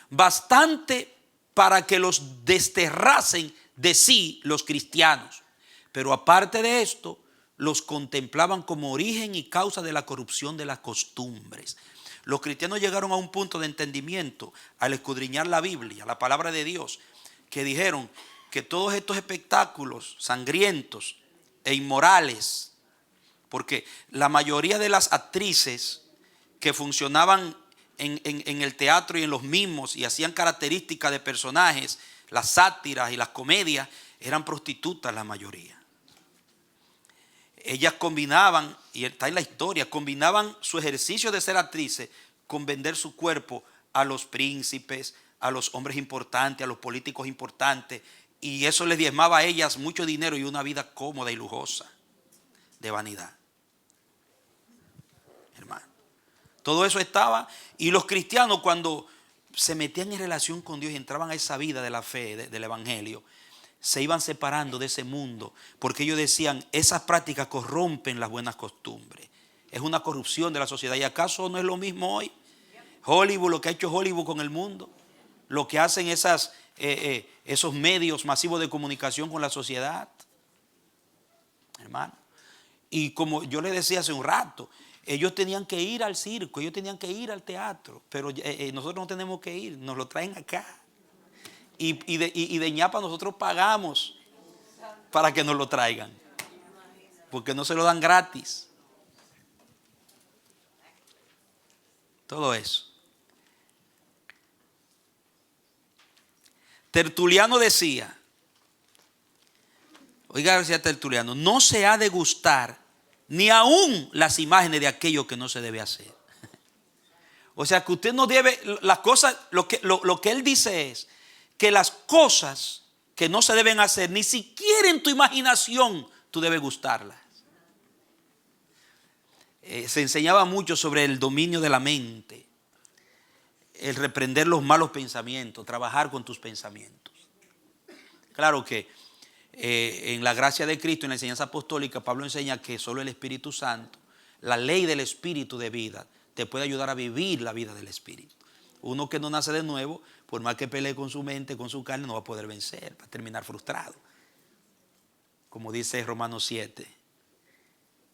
bastante para que los desterrasen de sí los cristianos. Pero aparte de esto, los contemplaban como origen y causa de la corrupción de las costumbres. Los cristianos llegaron a un punto de entendimiento al escudriñar la Biblia, la palabra de Dios, que dijeron que todos estos espectáculos sangrientos e inmorales, porque la mayoría de las actrices que funcionaban en el teatro y en los mimos y hacían características de personajes, las sátiras y las comedias, eran prostitutas la mayoría. Ellas combinaban, y está en la historia, combinaban su ejercicio de ser actrices con vender su cuerpo a los príncipes, a los hombres importantes, a los políticos importantes, y eso les diezmaba a ellas mucho dinero y una vida cómoda y lujosa de vanidad. Hermano, todo eso estaba, y los cristianos cuando se metían en relación con Dios y entraban a esa vida de la fe, del evangelio, se iban separando de ese mundo, porque ellos decían, esas prácticas corrompen las buenas costumbres, es una corrupción de la sociedad. ¿Y acaso no es lo mismo hoy? Hollywood, lo que ha hecho Hollywood con el mundo, lo que hacen esos medios masivos de comunicación con la sociedad, hermano. Y como yo le decía hace un rato, ellos tenían que ir al circo, ellos tenían que ir al teatro, pero nosotros no tenemos que ir, nos lo traen acá. Y de ñapa nosotros pagamos para que nos lo traigan, porque no se lo dan gratis. Todo eso. Tertuliano decía, oiga, decía Tertuliano, no se ha de gustar ni aún las imágenes de aquello que no se debe hacer. O sea que usted no debe, las cosas, lo que él dice es que las cosas que no se deben hacer, ni siquiera en tu imaginación tú debes gustarlas. Se enseñaba mucho sobre el dominio de la mente, el reprender los malos pensamientos, trabajar con tus pensamientos. Claro que en la gracia de Cristo, en la enseñanza apostólica, Pablo enseña que solo el Espíritu Santo, la ley del Espíritu de vida, te puede ayudar a vivir la vida del Espíritu. Uno que no nace de nuevo, por más que pelee con su mente, con su carne, no va a poder vencer, va a terminar frustrado. Como dice Romanos 7.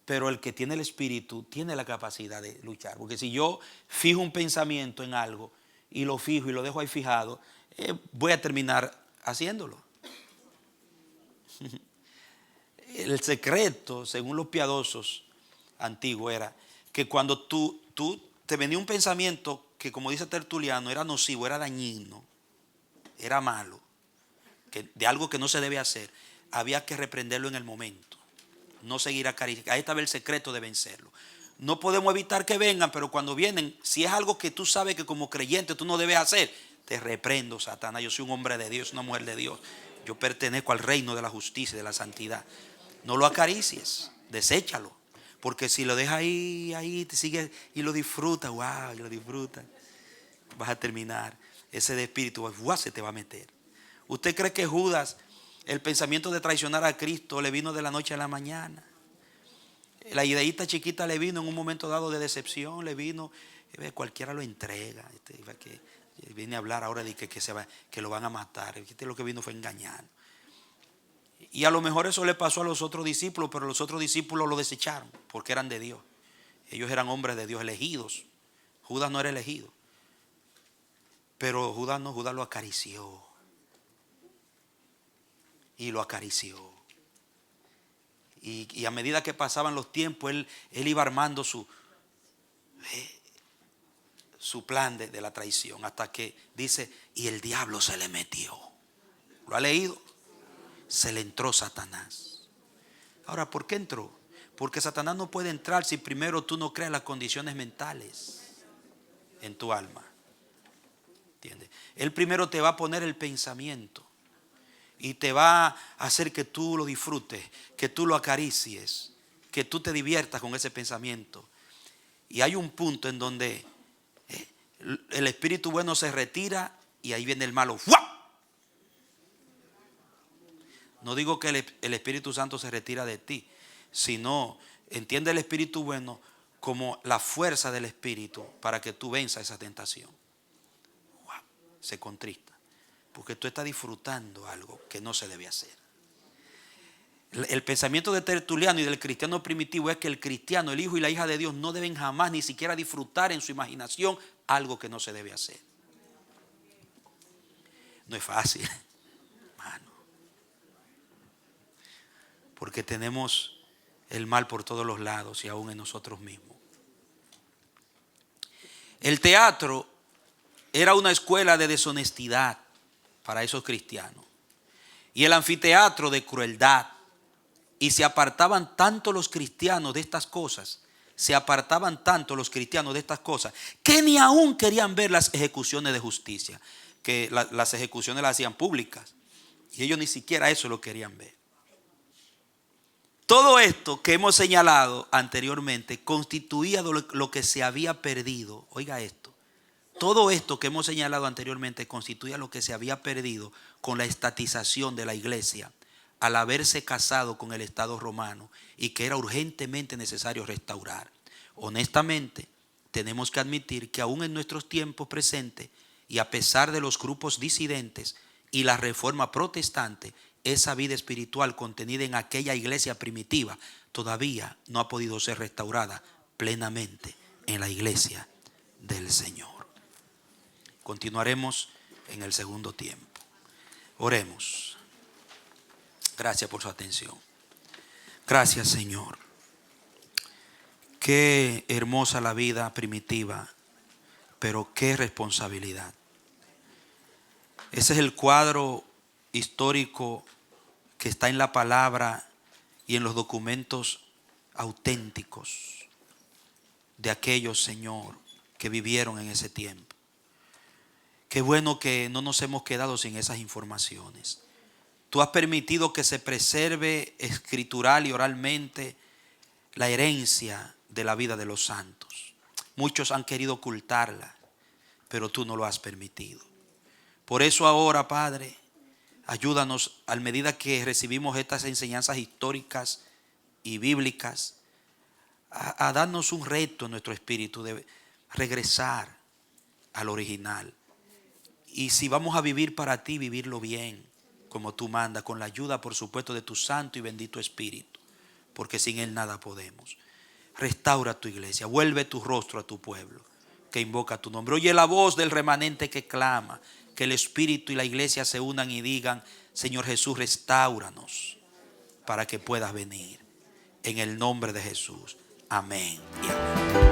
Pero el que tiene el Espíritu tiene la capacidad de luchar. Porque si yo fijo un pensamiento en algo y lo fijo y lo dejo ahí fijado, voy a terminar haciéndolo. El secreto, según los piadosos antiguos, era que cuando tú te venía un pensamiento que, como dice Tertuliano, era nocivo, era dañino, era malo, de algo que no se debe hacer, había que reprenderlo en el momento. No seguir acariciando. Ahí estaba el secreto de vencerlo. No podemos evitar que vengan, pero cuando vienen, si es algo que tú sabes que como creyente tú no debes hacer, te reprendo, Satanás. Yo soy un hombre de Dios, una mujer de Dios. Yo pertenezco al reino de la justicia y de la santidad. No lo acaricies, deséchalo. Porque si lo dejas ahí te sigue y lo disfrutas, wow, y lo disfrutas, vas a terminar. Ese de espíritu, wow, se te va a meter. ¿Usted cree que Judas, el pensamiento de traicionar a Cristo, le vino de la noche a la mañana? La ideita chiquita le vino en un momento dado de decepción, le vino, cualquiera lo entrega. Que viene a hablar ahora de que lo van a matar. Lo que vino fue engañar. Y a lo mejor eso le pasó a los otros discípulos, pero los otros discípulos lo desecharon porque eran de Dios. Ellos eran hombres de Dios elegidos. Judas no era elegido. Pero Judas lo acarició. Y lo acarició. Y a medida que pasaban los tiempos, él iba armando su plan de la traición. Hasta que dice, y el diablo se le metió. ¿Lo ha leído? Se le entró Satanás. Ahora, ¿por qué entró? Porque Satanás no puede entrar si primero tú no creas las condiciones mentales en tu alma. ¿Entiendes? Él primero te va a poner el pensamiento. Y te va a hacer que tú lo disfrutes, que tú lo acaricies, que tú te diviertas con ese pensamiento. Y hay un punto en donde el espíritu bueno se retira y ahí viene el malo. ¡Fua! No digo que el Espíritu Santo se retira de ti, sino entiende el espíritu bueno como la fuerza del espíritu para que tú venzas esa tentación. ¡Wow! Se contrista. Porque tú estás disfrutando algo que no se debe hacer. El pensamiento de Tertuliano y del cristiano primitivo es que el cristiano, el hijo y la hija de Dios no deben jamás ni siquiera disfrutar en su imaginación algo que no se debe hacer. No es fácil, hermano. Porque tenemos el mal por todos los lados y aún en nosotros mismos. El teatro era una escuela de deshonestidad para esos cristianos. Y el anfiteatro de crueldad. Y se apartaban tanto los cristianos de estas cosas, que ni aún querían ver las ejecuciones de justicia, que las ejecuciones las hacían públicas. Y ellos ni siquiera eso lo querían ver. Todo esto que hemos señalado anteriormente constituía lo que se había perdido. Oiga esto. Todo esto que hemos señalado anteriormente constituía lo que se había perdido con la estatización de la iglesia al haberse casado con el Estado romano y que era urgentemente necesario restaurar. Honestamente, tenemos que admitir que aún en nuestros tiempos presentes y a pesar de los grupos disidentes y la reforma protestante, esa vida espiritual contenida en aquella iglesia primitiva todavía no ha podido ser restaurada plenamente en la iglesia del Señor. Continuaremos en el segundo tiempo. Oremos. Gracias por su atención. Gracias, Señor. Qué hermosa la vida primitiva, pero qué responsabilidad. Ese es el cuadro histórico que está en la palabra y en los documentos auténticos de aquellos, Señor, que vivieron en ese tiempo. Qué bueno que no nos hemos quedado sin esas informaciones. Tú has permitido que se preserve escritural y oralmente la herencia de la vida de los santos. Muchos han querido ocultarla, pero tú no lo has permitido. Por eso ahora, Padre, ayúdanos a medida que recibimos estas enseñanzas históricas y bíblicas a darnos un reto en nuestro espíritu de regresar al original. Y si vamos a vivir para ti, vivirlo bien, como tú mandas, con la ayuda, por supuesto, de tu santo y bendito Espíritu, porque sin él nada podemos. Restaura tu iglesia, vuelve tu rostro a tu pueblo que invoca tu nombre. Oye la voz del remanente que clama, que el Espíritu y la iglesia se unan y digan: Señor Jesús, restáuranos para que puedas venir. En el nombre de Jesús. Amén y amén.